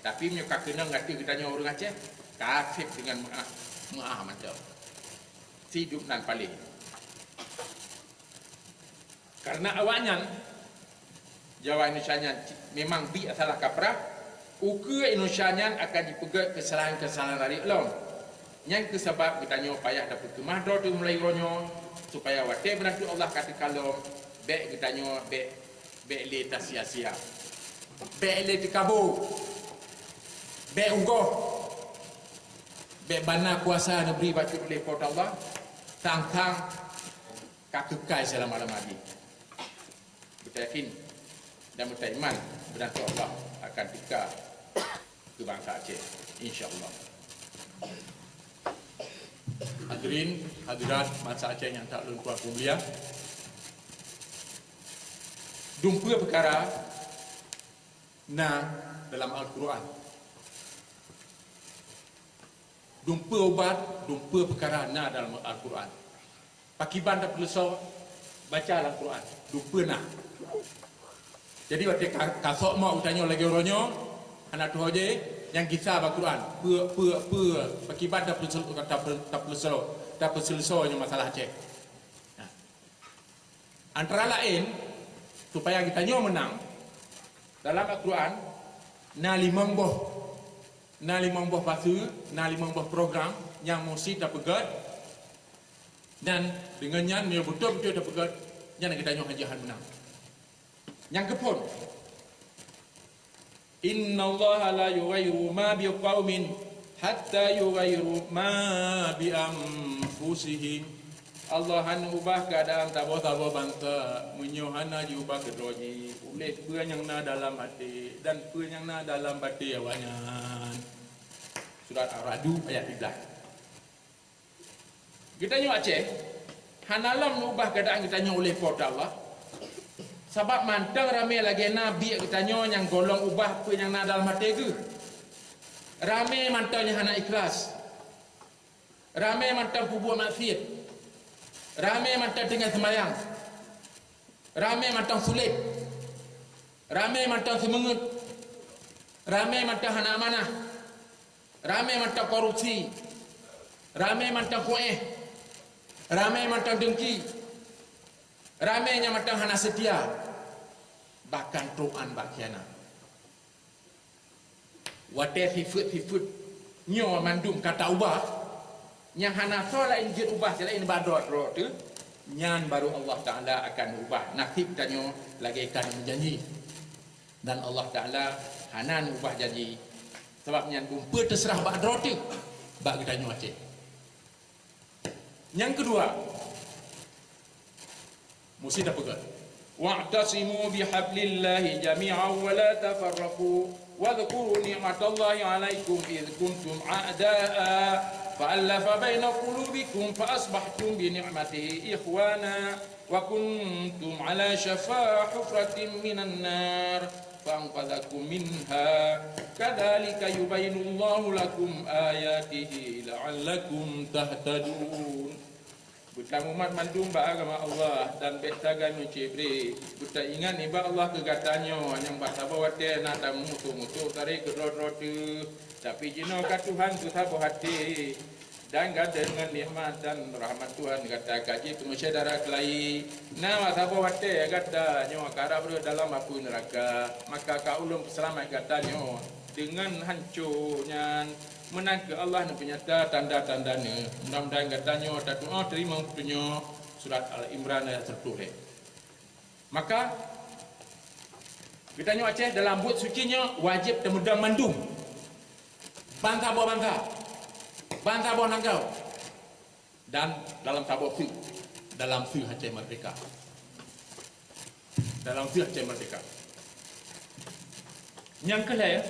Tapi menyokat kena ngati kita nyo orang Aceh kafir dengan maah mantap. Hidup nan paling. Karena awaknya Jawa Indonesia nya memang bi salah kaprah. Uka Indonesia nya akan dipegat kesalahan-kesalahan dari long. Yang kesebab kita nyo payah dapat kemah do tu mulai ronyo supaya wate beratu Allah kata kalau bek kita nyo bek le tak sia-sia. Bek le dikabur. Bek unggoh. Bek bana kuasa negeri baca oleh pot Allah. Tang-tang kakekai selama-lama lagi. Kita yakin dan kita iman beratu Allah akan tika ke bangsa Aceh insya-Allah. Hadirin, hadirat bangsa Aceh yang tak lupa mulia. Dumpa perkara na dalam Al-Quran. Dumpa obat, dumpa perkara na dalam Al-Quran. Pakiban tak perlu baca Al-Quran. Dumpa na. Jadi waktu kasok mau tanya lagi orangnya, anak tu aja yang kisah Al-Quran. Pakiban tak perlu selesai masalah Aceh. Antara lain supaya kita nyo menang dalam Al-Quran na limang boh pasu, na limang boh program yang mesti terpegat dan dengannya ni betul-betul terpegat yang kita nyo hanjahan menang. Yang kepon Innallaha la yughayyiru ma biqaumin hatta yughayyiru ma bi anfusihim. Allah han ubah keadaan tabo-tabo bangsa menyohana diubah kedroji oleh pun yang na dalam hati dan pun yang na dalam hati awaknya. Surat Ar-Ra'd ayat 13. Kita nyo Aceh hanalam ubah keadaan kita nyo oleh pot Allah. Sebab mantang ramai lagi nabi kita nyo yang golong ubah pun yang na dalam hati ke. Ramai mantangnya hana ikhlas. Ramai mantang kubuat maksiat. Ramai mantap dengan semayang. Ramai mantap sulit. Ramai mantap semangat. Ramai mantap hana amanah. Ramai mantap korupsi. Ramai mantap kueh. Ramai mantap dengki. Ramai yang mantap hana setia. Bahkan tuan bakiana. Wate sifut-sifut nyo mandum kata ubah. Yang hana solat injil ubah selain badot roh tu nyan baru Allah Taala akan ubah nasib tanyo lagi akan menjanji dan Allah Taala hanan ubah janji sebab nyan kumpa terserah badot tu bak kita nyo Aceh. Yang kedua mesti dapat wa'tasimu bihablillahi jami'an wa la tafarraqu wadhkuru ni'matallahi 'alaikum id kuntum a'da'a فألف بين قلوبكم فأصبحتم بنعمته إخوانا وكنتم على شفا حفرة من النار فأنقذكم منها كذلك يبين الله لكم آياته لعلكم تهتدون. Bukan umat mandum ba agama Allah dan betagan Cibri. Bukan ingat ni ba Allah kegatanya yang bahasa bawate nak mutu-mutu tarik kedro-dro tu. Tapi jino kat Tuhan tu sabo hati dan gada dengan nikmat dan rahmat Tuhan kata kaji pengusia darah kelai. Nah sabo hati gada nyo kara ber dalam api neraka. Maka ka ulum selamat katanya dengan hancurnya menang ke Allah ni penyata tanda-tandanya. Mudah-mudahan katanya tak doa terima punya surat Al-Imran ayat 10. Maka Kita tengok Aceh dalam buat sucinya wajib temudang mandum. Bantah bawah bantah. Bantah bawah nanggau. Dan dalam tabuk fi. Dalam fi Aceh merdeka. Dalam fi Aceh merdeka. Yang kedua ya.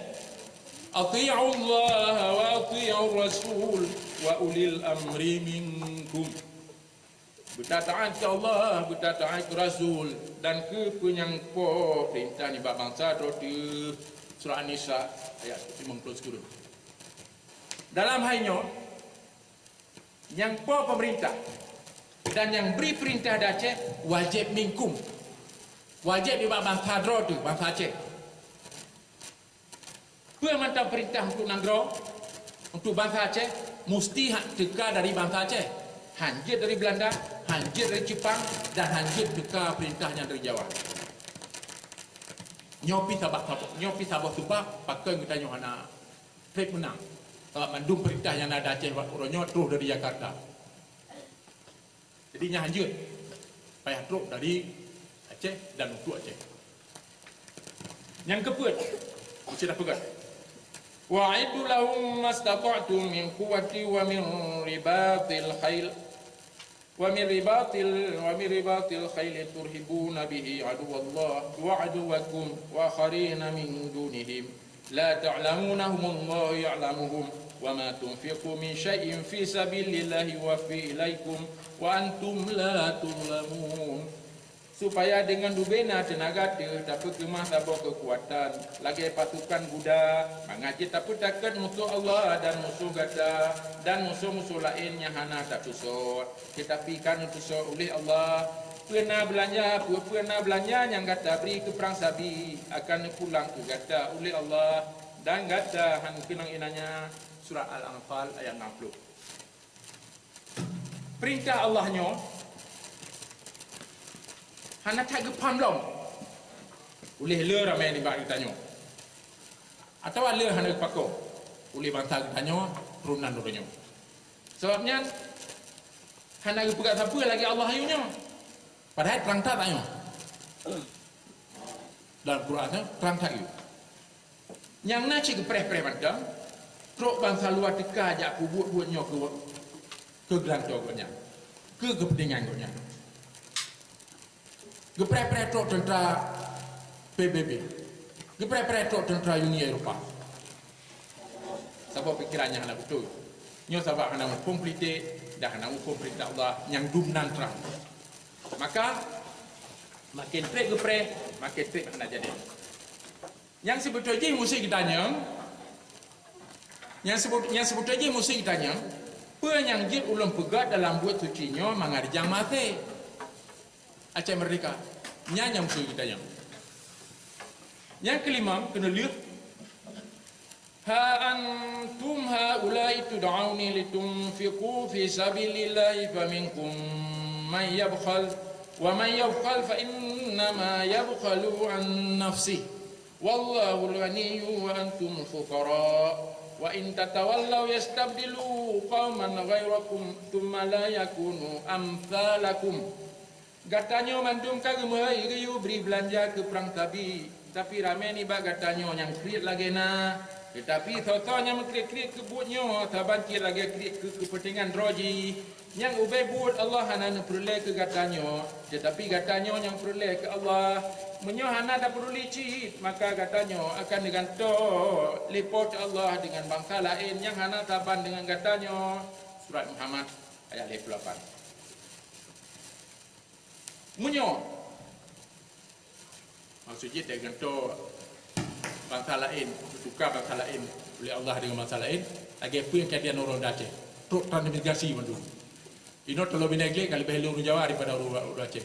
Ati'u Allah wa ati'u Rasul wa ulil amri minkum. Bertaat ke Allah, bertaat ke Rasul dan ke penyangpo perintah ni bangsa tu surah An-Nisa ayat 50. Dalam halnya yang pemerintah dan yang beri perintah di Aceh wajib minkum. Wajib di bangsa tu, bangsa Aceh. Pemerintah perintah untuk Nanggro, untuk bangsa Aceh mesti hak teka dari bangsa Aceh. Hanjit dari Belanda, hanjit dari Jepang dan hanjit teka perintahnya dari Jawa. Nyopi sabah sebab pakai kita nyohana trip menang. Kalau mandum perintah yang ada Aceh waktu terus dari Jakarta. Jadinya hanjit. Payah terus dari Aceh dan untuk Aceh. Yang keempat, mesti dah pegang. Wa'iddu lahum mastata'tum min quwwati wa min ribatil khail wa min ribatil khail turhibuna bihi aduwallah wa aduwakum wa akharina min dunihim la ta'lamunahum Allah ya'lamuhum wa ma tunfiqu min syai'in fi sabilillahi wa fi ilaikum wa antum la tuzlamun. Supaya dengan dubena tenaga dia dapat kemah tabur kekuatan lagi pasukan Buddha mengaji tapi takkan musuh Allah dan musuh gada dan musuh-musuh lain yang hana tak tusuk tetapi kan tusuk oleh Allah pernah belanja yang gada beri ke perang sabi akan pulang ke gada oleh Allah dan gada han kenang inanya surah Al-Anfal ayat 60. Perintah Allahnya hana tak gepam long. Oleh le ramai ni bak ditanya. Atau le hana pakau. Oleh bangsa ditanya turunan doranya. Sebabnya hana pegat siapa lagi Allah ayunya. Padahal terang tak tanya. Dalam Quran terang tak you. Yang nak cik gepreh-preh mandang, truk bangsa luar teka ajak aku buat-buatnya ke gelantornya. Ke kepentingannya. Gepreh-preh truk tentera PBB. Gepreh-preh truk tentera Uni Eropah. Sebab pikirannya hana betul. Nyo sebab hana komplite dah hana perintah Allah yang dumnan terang. Maka makin trek gepreh, makin trek hana jadi. Yang sebetulnya mesti ditanya, yang sebetulnya mesti ditanya, penyangkit ulun pegat dalam buat sucinya mangarjang mati. Aceh merdeka. Yang mesti ditanya. Yang kelima kena lihat. Ha antum haula'i tud'auni litunfiqu fi sabilillahi faminkum man yabkhal wa man yabkhal fa innama yabkhalu an nafsihi wallahu al-ghaniyyu wa antum fuqara wa in tatawallaw yastabdilu qauman ghayrakum thumma la yakunu amsalakum. Gatanya mandum kagemai riu beri belanja ke perang tapi ramai ni bak gatanya yang krit lagi na tetapi totonya mengkrit-krit ke buatnya tabanci lagi krit ke kepentingan roji yang ubay buat Allah hana peroleh ke gatanya tetapi gatanya yang peroleh ke Allah menyo hana dah perlu licit maka gatanya akan digantung lipot Allah dengan bangsa lain yang hana taban dengan gatanya. Surat Muhammad ayat 28. Munyo maksudnya dia gantung bangsa lain, tukar bangsa lain oleh Allah dengan bangsa lain lagi apa yang kadian orang Aceh truk transmigrasi mandu ini terlalu binegli kali bahaya orang Jawa daripada orang Aceh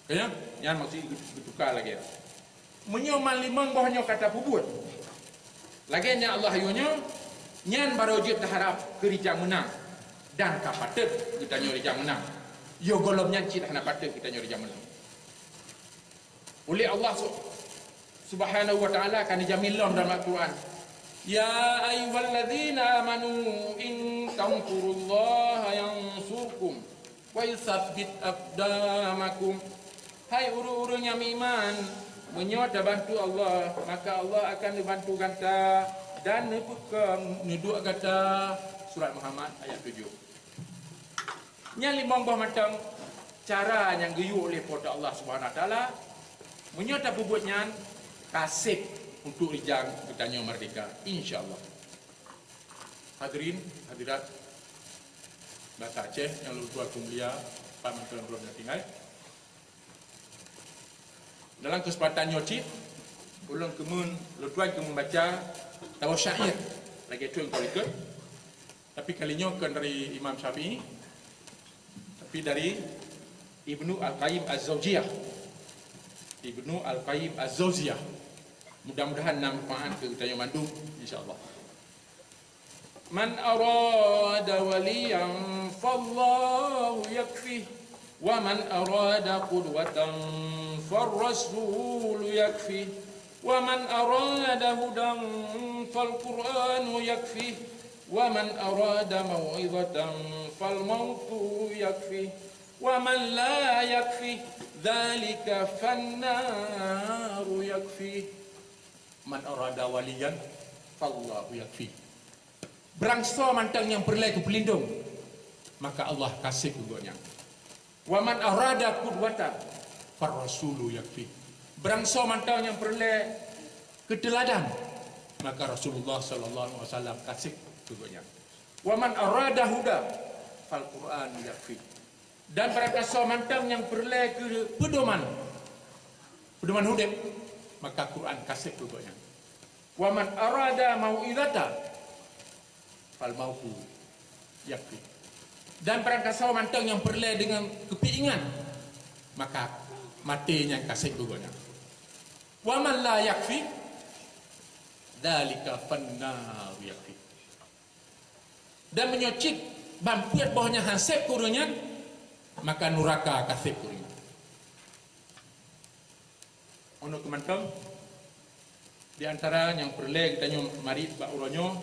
kaya yang maksud bertukar lagi munyo malimang bahnya kata pubut lagi nya Allah ayunya nyan baru wajib terharap kerijang menang dan kapatet kita nyori rijang menang. Yo golomnya cita hana patut kita nyori jaman. Oleh Allah Subhanahu wa taala akan dijamin dalam Al-Quran. Ya ayyuhalladzina amanu in tansurullaha yansurkum wa yutsabbit aqdamakum. Hai uru-urunya iman, Menyuat dan bantu Allah, maka Allah akan dibantu kata dan nuduk kata surat Muhammad ayat 7. Yang limang bah macam cara yang gayuh oleh pada Allah Subhanahu Wa Taala. Menyuat dan bubuhnya kasih untuk rijang bertanya merdeka, insya-Allah. Hadirin, hadirat Bata Aceh yang luar mulia, Pak Menteri belum tinggal. Dalam kesempatan nyoci, ulun kemun, lutuan kemun baca tahu syair lagi tu yang kau ikut. Tapi kalinya bukan dari Imam Syafi'i, tapi dari Ibnu Al-Qayyim Az-Zawjiyah. Ibnu Al-Qayyim Az-Zawjiyah. Mudah-mudahan manfaat ke kita yang mandu, insya-Allah. Man arada waliyan fallahu yakfih wa man arada qudwatan farrasul yakfih wa man arada hudan falquranu yakfih wa man arada mau'izatan falmautu yakfih wa man la yakfih dzalika fannaru yakfih. Man arada waliyan fallahu yakfih. Berangsa mantang yang perlai ke pelindung, maka Allah kasih kegonya. Wa man arada qudwatan farrasulu yakfi. Berangsa mantang yang perlai ke teladan, maka Rasulullah sallallahu alaihi wasallam kasih kegonya. Wa man arada huda fal Quran yakfi. Dan berangsa mantang yang perlai ke pedoman hidup, maka Quran kasih kegonya. Wa man arada mau'izata fal mautu yakfi. Dan perangkasa mantang yang perlai dengan kepingan, maka matinya kasih gugonya. Wa man la yakfi dzalika fannar yakfi. Dan menyocik bampiat bawahnya hasib kurunya, maka nuraka kasih kurunya. Ono kemantang di antara yang perlai kita mari bauronyo,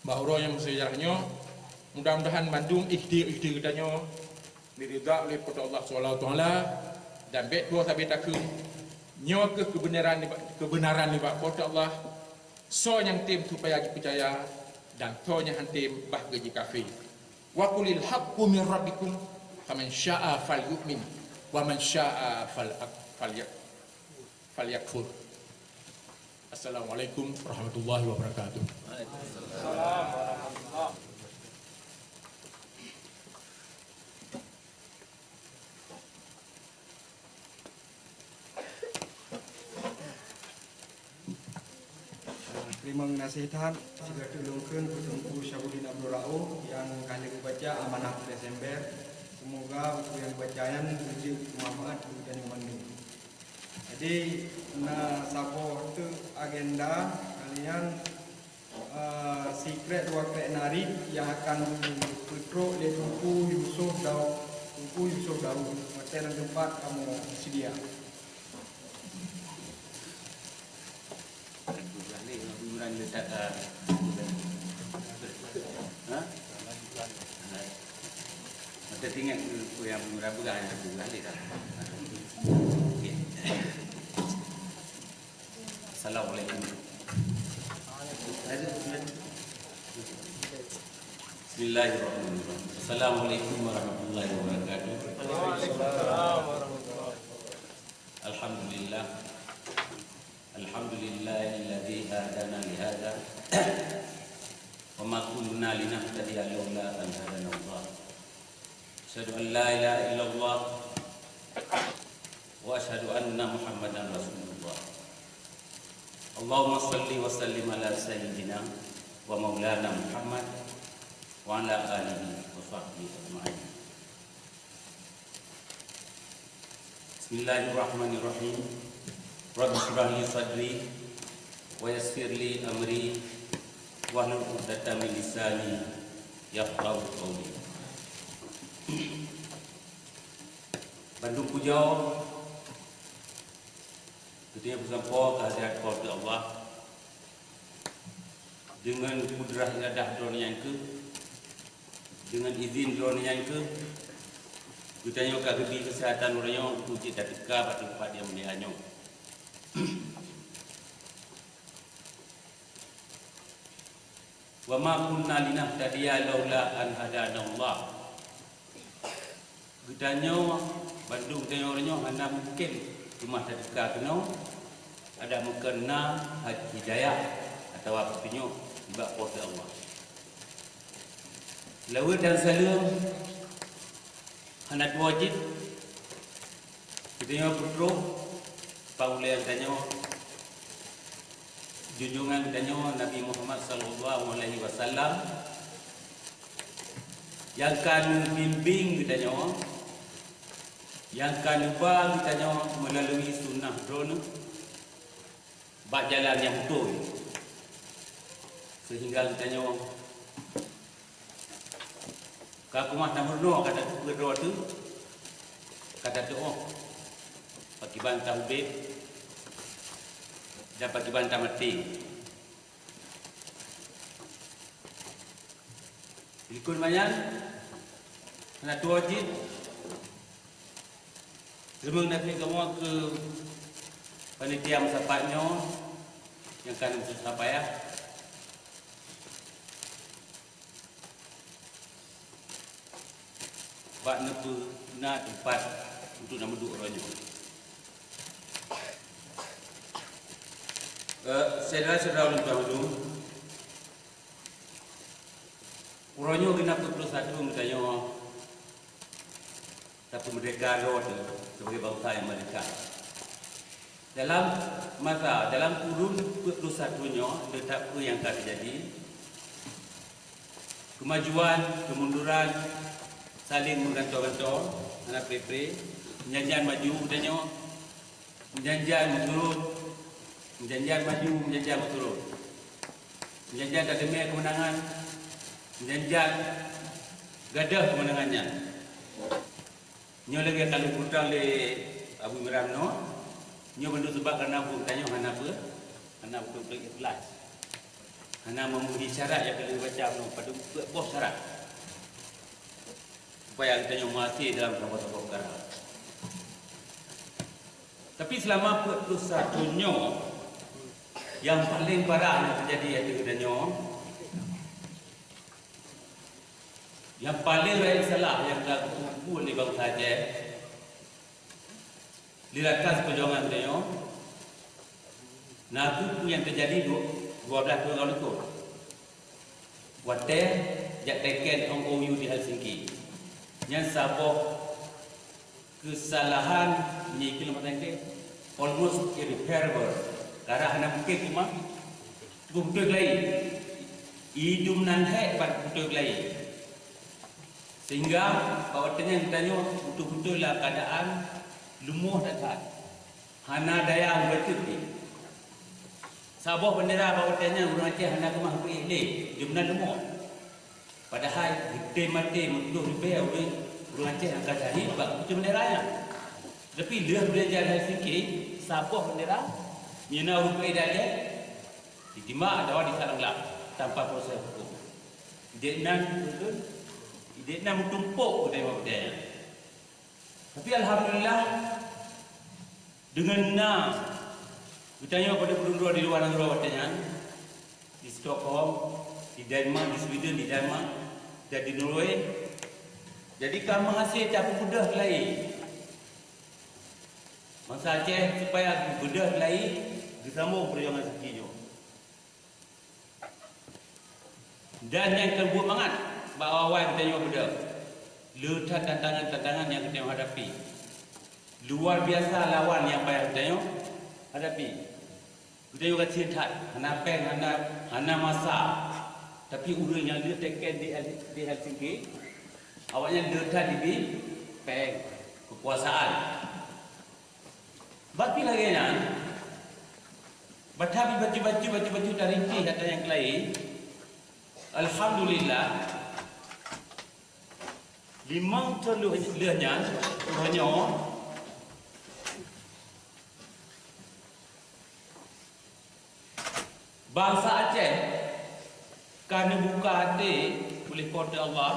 bauro yang sejarahnya, mudah-mudahan mandung ikhdir katanya diridha oleh pada Allah SWT dan bet dua sampai takun nyawa ke kebenaran ni pada Allah so yang tim supaya dipercaya dan to yang tim bah gaji kafir. Wa qulil haqqu min rabbikum faman syaa'a falyu'min wa man syaa'a falyakfur. Assalamualaikum warahmatullahi wabarakatuh. Terima nasihat jika tolongkan Tuanku Syahrudin Abdul Rauf yang kali membaca amanah Desember. Semoga buku yang bacaan menjadi bermanfaat dan memandung. Jadi, sabo tu agenda kalian secret dua narik yang akan dipetruk oleh Tuanku Yusuf Daud. Hotel dan tempat kamu sedia. Letak Mata tinggal yang murah berat yang bulan ni dah. Assalamualaikum. Bismillahirrahmanirrahim. Assalamualaikum warahmatullahi wabarakatuh. Waalaikumsalam warahmatullahi wabarakatuh. Alhamdulillah. Alhamdulillahilladzi hadana li hadza wa ma kunna linahtadiya laula an hadana Allah. Asyhadu an la ilaha illallah wa asyhadu anna Muhammadan Rasulullah. Allahumma shalli wa sallim ala sayyidina wa maulana Muhammad wa ala alihi wa sahbihi ajma'in. Bismillahirrahmanirrahim. Rabbi shrah li sadri wa yassir li amri wahlul 'uqdatam min lisani yafqahu qawli. Bandung Pujau ketika bersampo kehadirat kepada Allah dengan kudrah iradah dunia yang ke, dengan izin dunia yang ke, kita nyok kagedi kesehatan orangnya untuk cita teka pada tempat yang melihatnya. Wa ma kunna linahtadiya laula an hadana Allah. Gedanyo Bandung tenyornya hana mungkin rumah tadika kena ada mengkena hidayah atau apa pinyo ibak kuasa Allah. Lawa dan salam hana wajib kita putra paulian tanyo junjungan tanyo Nabi Muhammad sallallahu alaihi wasallam yang kan bimbing tanyo yang kan ubah tanyo melalui sunnah drone bak jalan yang betul sehingga tanyo kalau mah tak berdoa kata berdoa tu kata doa bagi bantah ubed dan bagi bantah mati. Ikut banyak nak wajib remeng nak kamu ke panitia musafahnya yang kan musafah ya. Bak nepu na tempat untuk nama duduk orangnya. Saudara-saudara ulun dahulu, orangnya kena 41 misalnya tapi merdeka roh sebagai bangsa yang merdeka. Dalam kurun 41-nya tetap apa yang akan terjadi, kemajuan, kemunduran, saling menggantung-gantung, anak pre-pre, perjanjian maju katanya, perjanjian menurun, perjanjian maju, perjanjian menurun, perjanjian tak demi kemenangan, perjanjian gadah kemenangannya. Nyo lagi kali hutang le Abu Miramno, nyo bentuk sebab kerana pun tanya hana apa, hana betul-betul ikhlas, hana memenuhi syarat yang kali baca pada bos syarat. Supaya kita masih dalam sebuah perkara. Tapi selama 41-nya yang paling parah yang terjadi iaitu kedanyo, yang paling raih salah yang dilakukan oleh bangsa Aceh dirakas perjuangan kedanyo, nah itu yang terjadi 12 tahun itu. Wadah jak teken MOU di Helsinki. Yang sabuk kesalahan ni kilometer ini almost irreparable. Karena hanya mungkin cuma betul lagi hidung nan hek betul lagi. Sehingga bawatnya ditanya betul-betul lah keadaan lumuh dekat. Hana daya betul ni. Sabuk bendera bawatnya orang Aceh hana kemah beri dia benar lumuh. Padahal gede mati untuk lebih orang Aceh angkat jahit bak macam benderanya. Tapi dia belajar dari fikir sabuh bendera mina rupai dia ditimbak ada di salang tanpa proses hukum. Ideknan betul. Ideknan tumpuk pada dia. Tapi alhamdulillah dengan bertanya pada penduduk di luar negara katanya di Stockholm, di Denmark, di Sweden, di Denmark dan di Norway. Jadi kamu hasil tak mudah lagi. Masa Aceh supaya mudah lagi disambung perjuangan sekijo. Dan yang terbuat banget bahawa awal kita nyawa mudah. Letak tantangan-tantangan yang kita hadapi. Luar biasa lawan yang payah kita hadapi. Kita juga cinta, hana peng, hana masa. Tapi urang yang dia teken di Helsinki, awaknya letak di peng kekuasaan. Bagi lagi nan, batabi baju taringki kata yang lain. Alhamdulillah, 5 tahun lehnya, hanya bangsa Aceh kerana buka hati oleh kota Allah,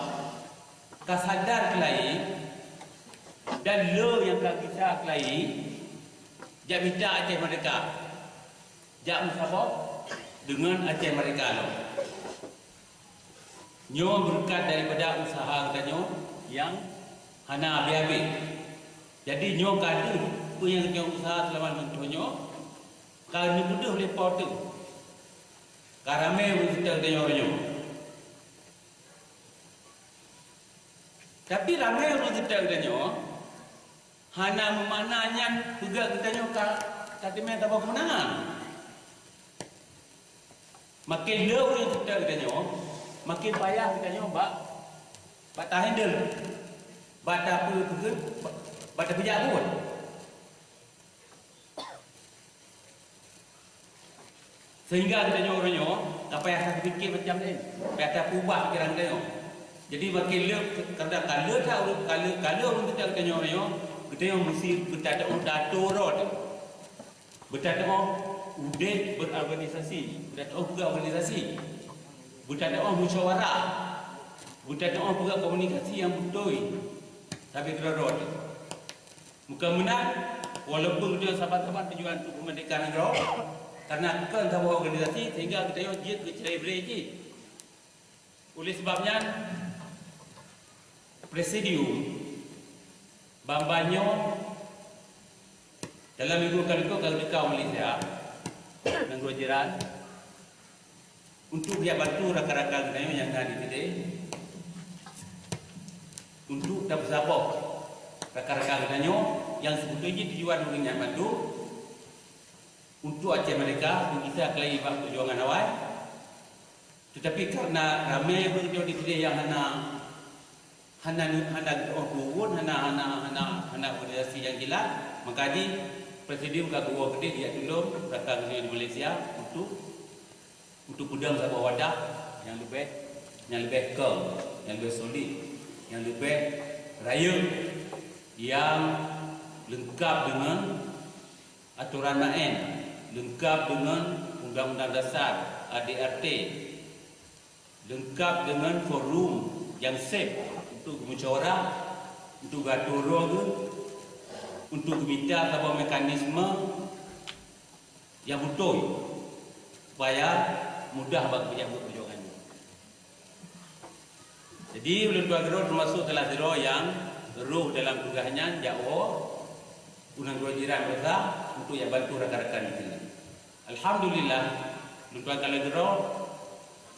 kasadar kelai dan lo yang tak bisa kelai, Jak minta Aceh Merdeka. Jak musabah dengan Aceh Merdeka lo. Nyo berkat daripada usaha kita nyo yang hana habis-habis. Jadi nyo kata apa yang nyo usaha selama mentonyo kalau mudah boleh potong. Karame kita nyo. Tapi ramai orang kita nyo hana memaknanya juga kita nyo kata minta bawa kemenangan. Makin lewat kita nyo, makin payah kita nyo bak handle. Bata pejak pun. Sehingga kita nyo orang nyo tak payah tak fikir macam ni. Biasa ubah pikiran kita nyo. Jadi makin kadang kalau orang kita nyo kita nyo mesti bertata orang dato rod. Bertata orang udah berorganisasi, bertata orang juga organisasi. Bertata orang musyawarah. Bertata orang juga komunikasi yang betul. Tapi kerod. Muka menang walaupun kita sahabat-sahabat tujuan untuk kemerdekaan negara karena kan sama organisasi sehingga kita yo jid bercerai berai. Oleh sebabnya presidium bambanyo dalam minggu kali itu kalau dekat Malaysia negara jiran untuk dia bantu rakan-rakan kita yang ada di sini untuk dapat sabok rakan-rakan kita yang sebetulnya tujuan dengan bantu untuk Aceh Merdeka kita kelai bab perjuangan awal. Tetapi karena ramai bekerja di sini yang hana turun, hana organisasi yang gila, maka di presidium kagua gede dia tolong rakan di Malaysia untuk pedang sebuah wadah yang lebih kekal, yang lebih solid, yang lebih raya, yang lengkap dengan aturan main, lengkap dengan undang-undang dasar ADRT, lengkap dengan forum yang safe untuk musyawarah, untuk gaturong, untuk minta sebuah mekanisme yang betul supaya mudah bagi pejabat perjuangan. Jadi ulun tuan guru termasuk telah zero yang ruh dalam tugasnya jauh unang dua jiran mereka untuk yang bantu rakan-rakan di sini. Alhamdulillah, ulun tuan kalau guru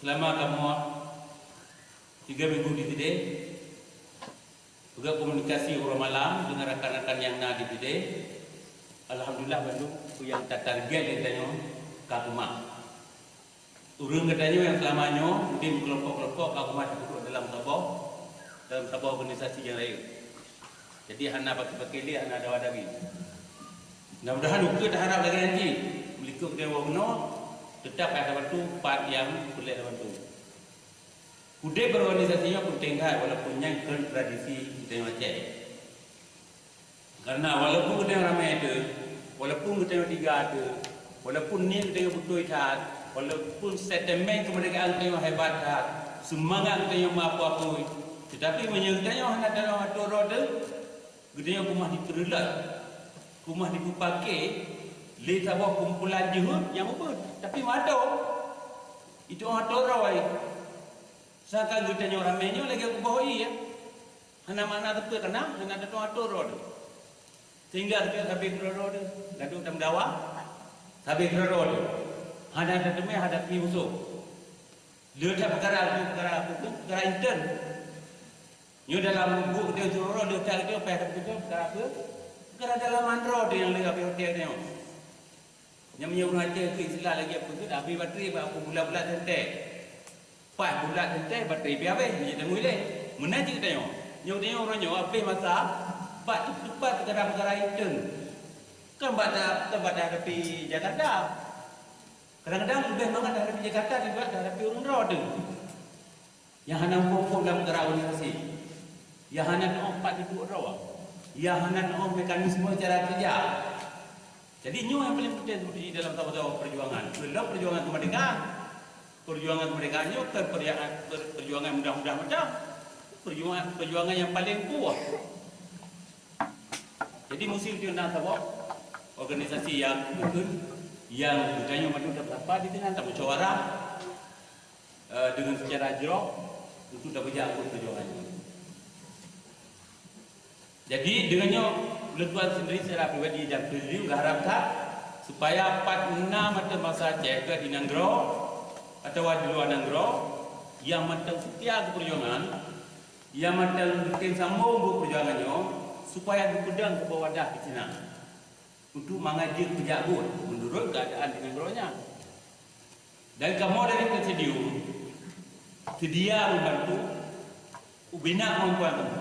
selama kamu 3 minggu di sini juga komunikasi orang malam dengan rakan-rakan yang ada di sini. Alhamdulillah bantu yang tak target katanya kakuma. Urang katanya yang selamanya di kelompok-kelompok kakuma duduk dalam sabah organisasi yang lain. Jadi hana pakai-pakai dia hana ada wadawi. Mudah-mudahan kita harap lagi nanti melikut dia wano tetap ada bantu part yang boleh bantu. Budaya berorganisasinya penting kan walaupun yang tradisi kita yang Aceh. Karena walaupun kita yang ramai ada, walaupun kita yang tiga ada, walaupun ni kita yang betul cat, walaupun sentimen kemerdekaan kita yang hebat cat, semangat kita yang apa-apa, tetapi menyertanya hanya dalam atur roda, kita yang rumah diterelak, rumah dipakai, le sebuah kumpulan jihad yang apa? Tapi mado itu atur rawai. Seakan kita orang menyo lagi aku bawahi ya. Hana mana tepi kena, hana ada atur roda. Sehingga kita sampai roda, gaduh tam dawa, sampai roda. Hana ada demi hadapi musuh. Dia tak perkara intern. Nyo dalam buku dia suruh dia cari dia perkara apa? Perkara dalam andro dia yang lagi hotel dia. Yang menyuruh aja ke Islam lagi apa tu? Habis bateri berapa bulan-bulan santai. 4 bulan santai bateri biar habis. Dia tengok dia. Mana je kita tengok. Nyo tengok orang nyo habis masa bak cepat perkara-perkara intern. Kan bak hadapi Jakarta. Kadang-kadang lebih banget hadapi Jakarta daripada hadapi Umrah tu. Yang hanya fokus dalam perkara organisasi. Yang hanya nak duduk rawa. Yang hanya nak mekanisme cara kerja. Jadi nyo yang paling penting di dalam tahu-tahu perjuangan. Dalam perjuangan kemerdekaan. Perjuangan kemerdekaan nyo perjuangan mudah-mudah macam. Perjuangan yang paling kuat. Jadi mesti kita nak tahu organisasi yang bertanya madu dapat apa di tengah tak musyawarah dengan secara ajrah untuk dapat jangkut perjuangannya. Jadi dengannya Tuan sendiri secara pribadi dan pribadi mengharapkan supaya 4-6 mata masa cek di Nanggro atau di luar Nanggro yang matang setia ke perjuangan, yang matang bikin sambung ke perjuangannya supaya dipedang ke bawah dah di sana untuk mengaji pejabat menurut keadaan di Nanggro-nya. Dan kamu dari presidium sedia membantu bina kemampuan kamu,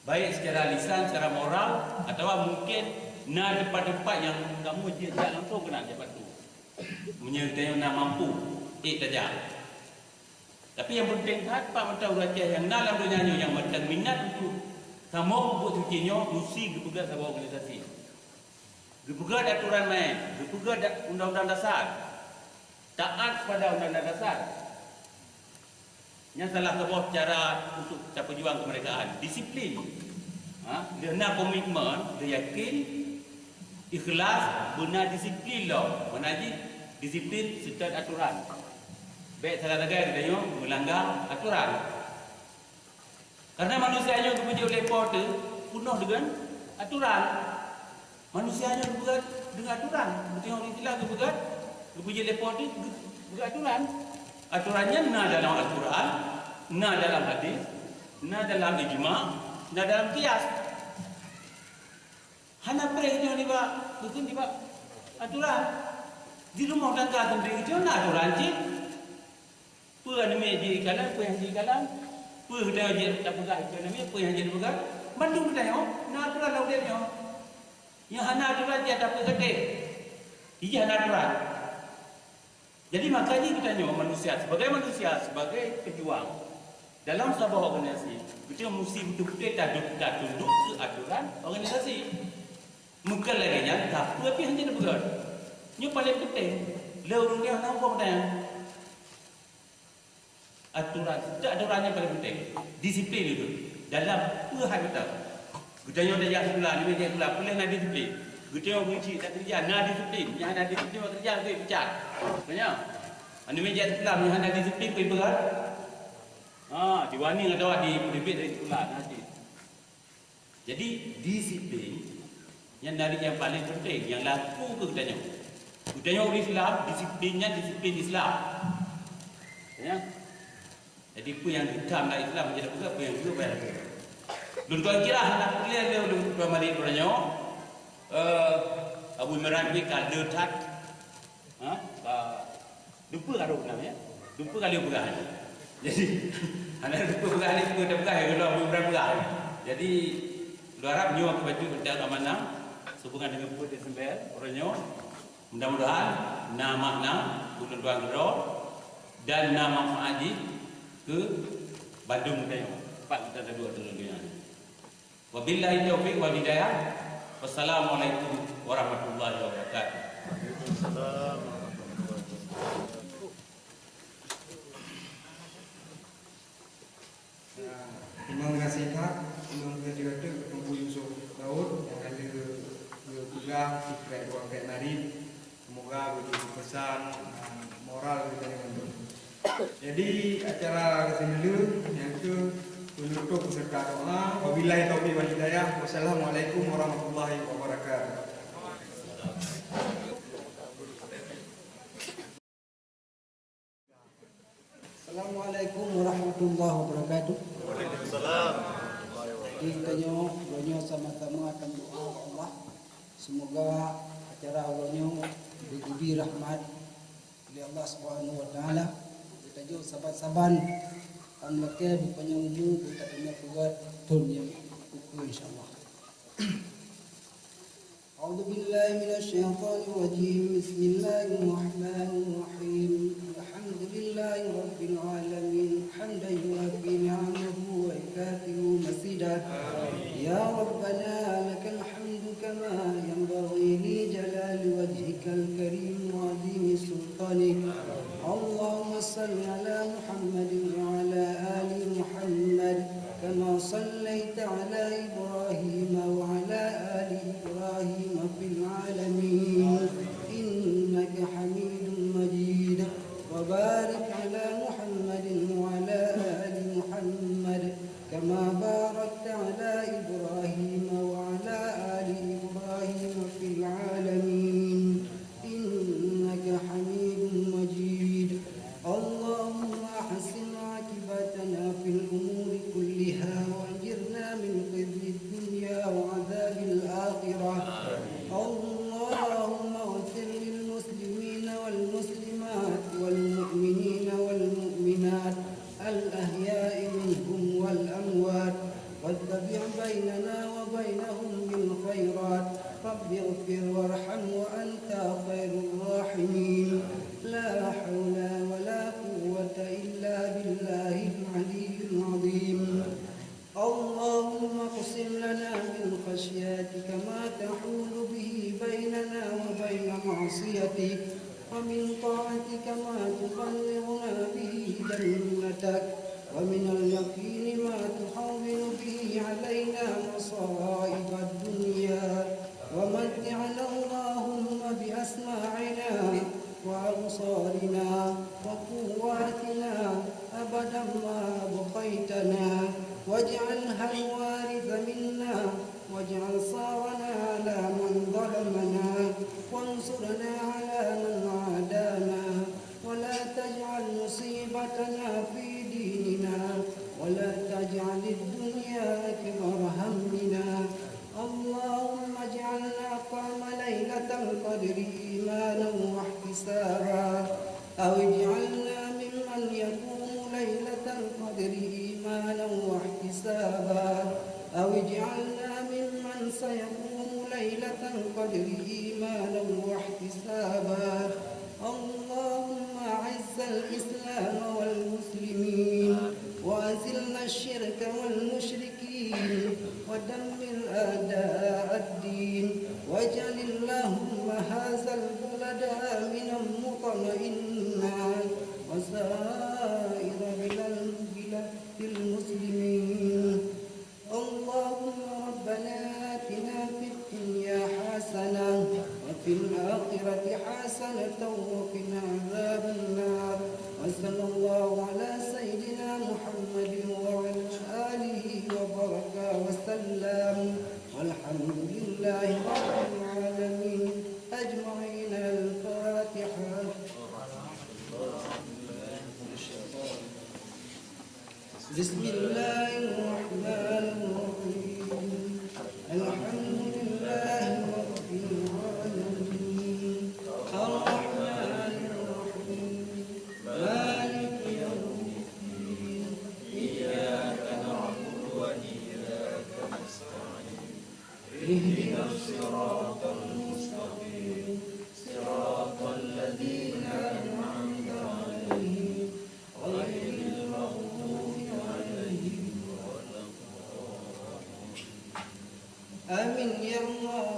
baik secara lisan, secara moral, atau mungkin tempat-tempat yang kamu tidak langsung kena dapat tu menyertai nak mampu saja. Tapi yang penting apa mata raja yang dalam dunia yang macam minat untuk kamu buat sucinya mesti dipegang sebuah organisasi, dipegang aturan main, dipegang undang-undang dasar, taat pada undang-undang dasar. Yang salah sebuah cara untuk perjuang kemerdekaan, disiplin. Dia nak komitmen, dia yakin, ikhlas, benar disiplin lah. Menaji disiplin serta aturan. Baik salah negara dia melanggar aturan. Karena manusianya dipuji oleh porter penuh dengan aturan. Manusianya dibuat dengan aturan. Betul orang Islam dipuji oleh porter dengan aturan. Aturannya na dalam Al-Quran, na dalam hadis, na dalam ijma', na dalam qiyas. Hana pray dia ni pak, betul ni pak. Aturan. Di rumah tangga sendiri itu na aturan cik. Apa ni meji kalam, apa yang di kalam, apa kita je tak pegang itu ni, apa yang jadi pegang. Bandung kita yo, na aturan lalu dia yo. Yang hana aturan dia tak pegang dek. Ia hana aturan. Jadi makanya kita nyawa manusia, sebagai pejuang dalam sebuah organisasi, kita mesti betul-betul tak tunduk ke aturan organisasi. Mungkin lagi yang tak, tapi hanya bergerak. Ini paling penting. Lorong dia nampak dah. Aturan yang paling penting. Disiplin itu dalam perhal kita. Kita nyawa dah sebelah, ni dia sebelah, boleh nak disiplin. Kita menguji tak kerja, nak disiplin. Yang ada disiplin kerja, kita bicar. Banyak. Anda meja Islam yang ada disiplin pergi berat. Diwani ada di perbit dari sekolah nanti. Jadi disiplin yang dari yang paling penting, yang laku ke kita nyawa. Kita nyawa orang Islam, disiplinnya disiplin Islam. Ya. Jadi apa yang hitam nak Islam menjadi apa yang juga bayar. Dulu tuan kira nak kuliah dia dulu tuan mari orang nyawa. Abu Imran ni kalau tak, lupa kalau namanya, lupa kalau pegang. Jadi, anda lupa pegang ni semua dah pegang. Kalau Abu Imran pegang. Jadi, luar Arab nyawa ke baju untuk amanah sehubungan dengan buat Desember orang nyawa. Mudah-mudahan na makna untuk tuan gerok dan na manfaat ke Bandung kita nyawa. Empat kita ada dua dunia. Wabillahi taufiq wal hidayah. Wassalamualaikum warahmatullahi wabarakatuh. Imam Nasihat, Imam Direktur Tengku Yusuf Daud yang ada pegang ikhlas wakil nari. Semoga begitu pesan moral kita yang ada. Jadi acara kesini dulu yang ke penutup beserta doa. Wabillahi taufiq wal hidayah. Wassalamualaikum warahmatullahi wabarakatuh. Assalamualaikum warahmatullahi wabarakatuh. Waalaikumsalam. Kita nyo sama-sama akan doa Allah. Semoga acara Allah diberi rahmat oleh Allah Subhanahu wa taala. Kita jo saban-saban ang laki rupanya umum kita punya kuat dunia insyaallah. A'udzu billahi minasyaitonir rajim. Bismillahirrahmanirrahim. Alhamdulillahi rabbil alamin. Hamdan yuwafi ni'amahu wa yukafi'u masidah. Ya Rabbana lakal hamdu kama yanbaghi li jalali wajhikal karim wa 'azimi sultanik. Allahumma salli ala Muhammadin wa ala ali Muhammad kama sallaita ala Ibrahim wa ala ali Ibrahim fil alamin باركت على إبراهيم وعلى آل إبراهيم في العالمين إنك حميد مجيد. اللهم أحسن عاقبتنا في الأمور كلها وأجرنا من خزي الدنيا وعذاب الآخرة. اللهم اغفر للمسلمين والمسلمات والمؤمنين والمؤمنات الأحياء منهم والأموات واتبع بيننا وبينهم بالخيرات. رب اغفر وارحم وأنت خير الراحمين. لا حول ولا قوة إلا بالله العلي العظيم. اللهم اقسم لنا من خشيتك ما تحول به بيننا وبين معصيتك ومن طاعتك ما تبلغنا به جنتك ومن اليقين ما تحول به علينا مصائب الدنيا ومتعنا اللهم بأسماعنا وأبصارنا وقواتنا أبدا ما أبقيتنا واجعلها الوارث منا واجعل ثارنا على من ظلمنا وانصرنا على من عادانا ولا تجعل مصيبتنا في ديننا ولا تجعل الدنيا أكبر همنا. اللهم اجعلنا قام ليلة القدر إيمانا واحتسابا أو اجعلنا ممن يقوم ليلة القدر إيمانا واحتسابا أو اجعلنا ممن سيقوم ليلة القدر إيمانا واحتسابا. اللهم أعز الإسلام والمسلمين وأذل الشرك والمشركين ودمر أعداء الدين واجعل اللهم هذا البلد آمنا مطمئنا وسائر بلاد المسلمين. اللهم ربنا آتنا في الدنيا حسنة وفي الآخرة حسنة وقنا عذاب النار. وصلى الله على سيدنا محمد وعلى آله وبارك وسلم والحمد لله رب العالمين أجمعين. الفاتحة. بسم الله الرحمن الرحيم. الحمد لله رب العالمين الرحمن الرحيم مالك يوم الدين إياك نعبد وإياك نستعين اهدنا الصراط المستقيم صراط الذين أنعمت عليهم غير المغضوب عليهم ولا الضالين. آمين يا الله.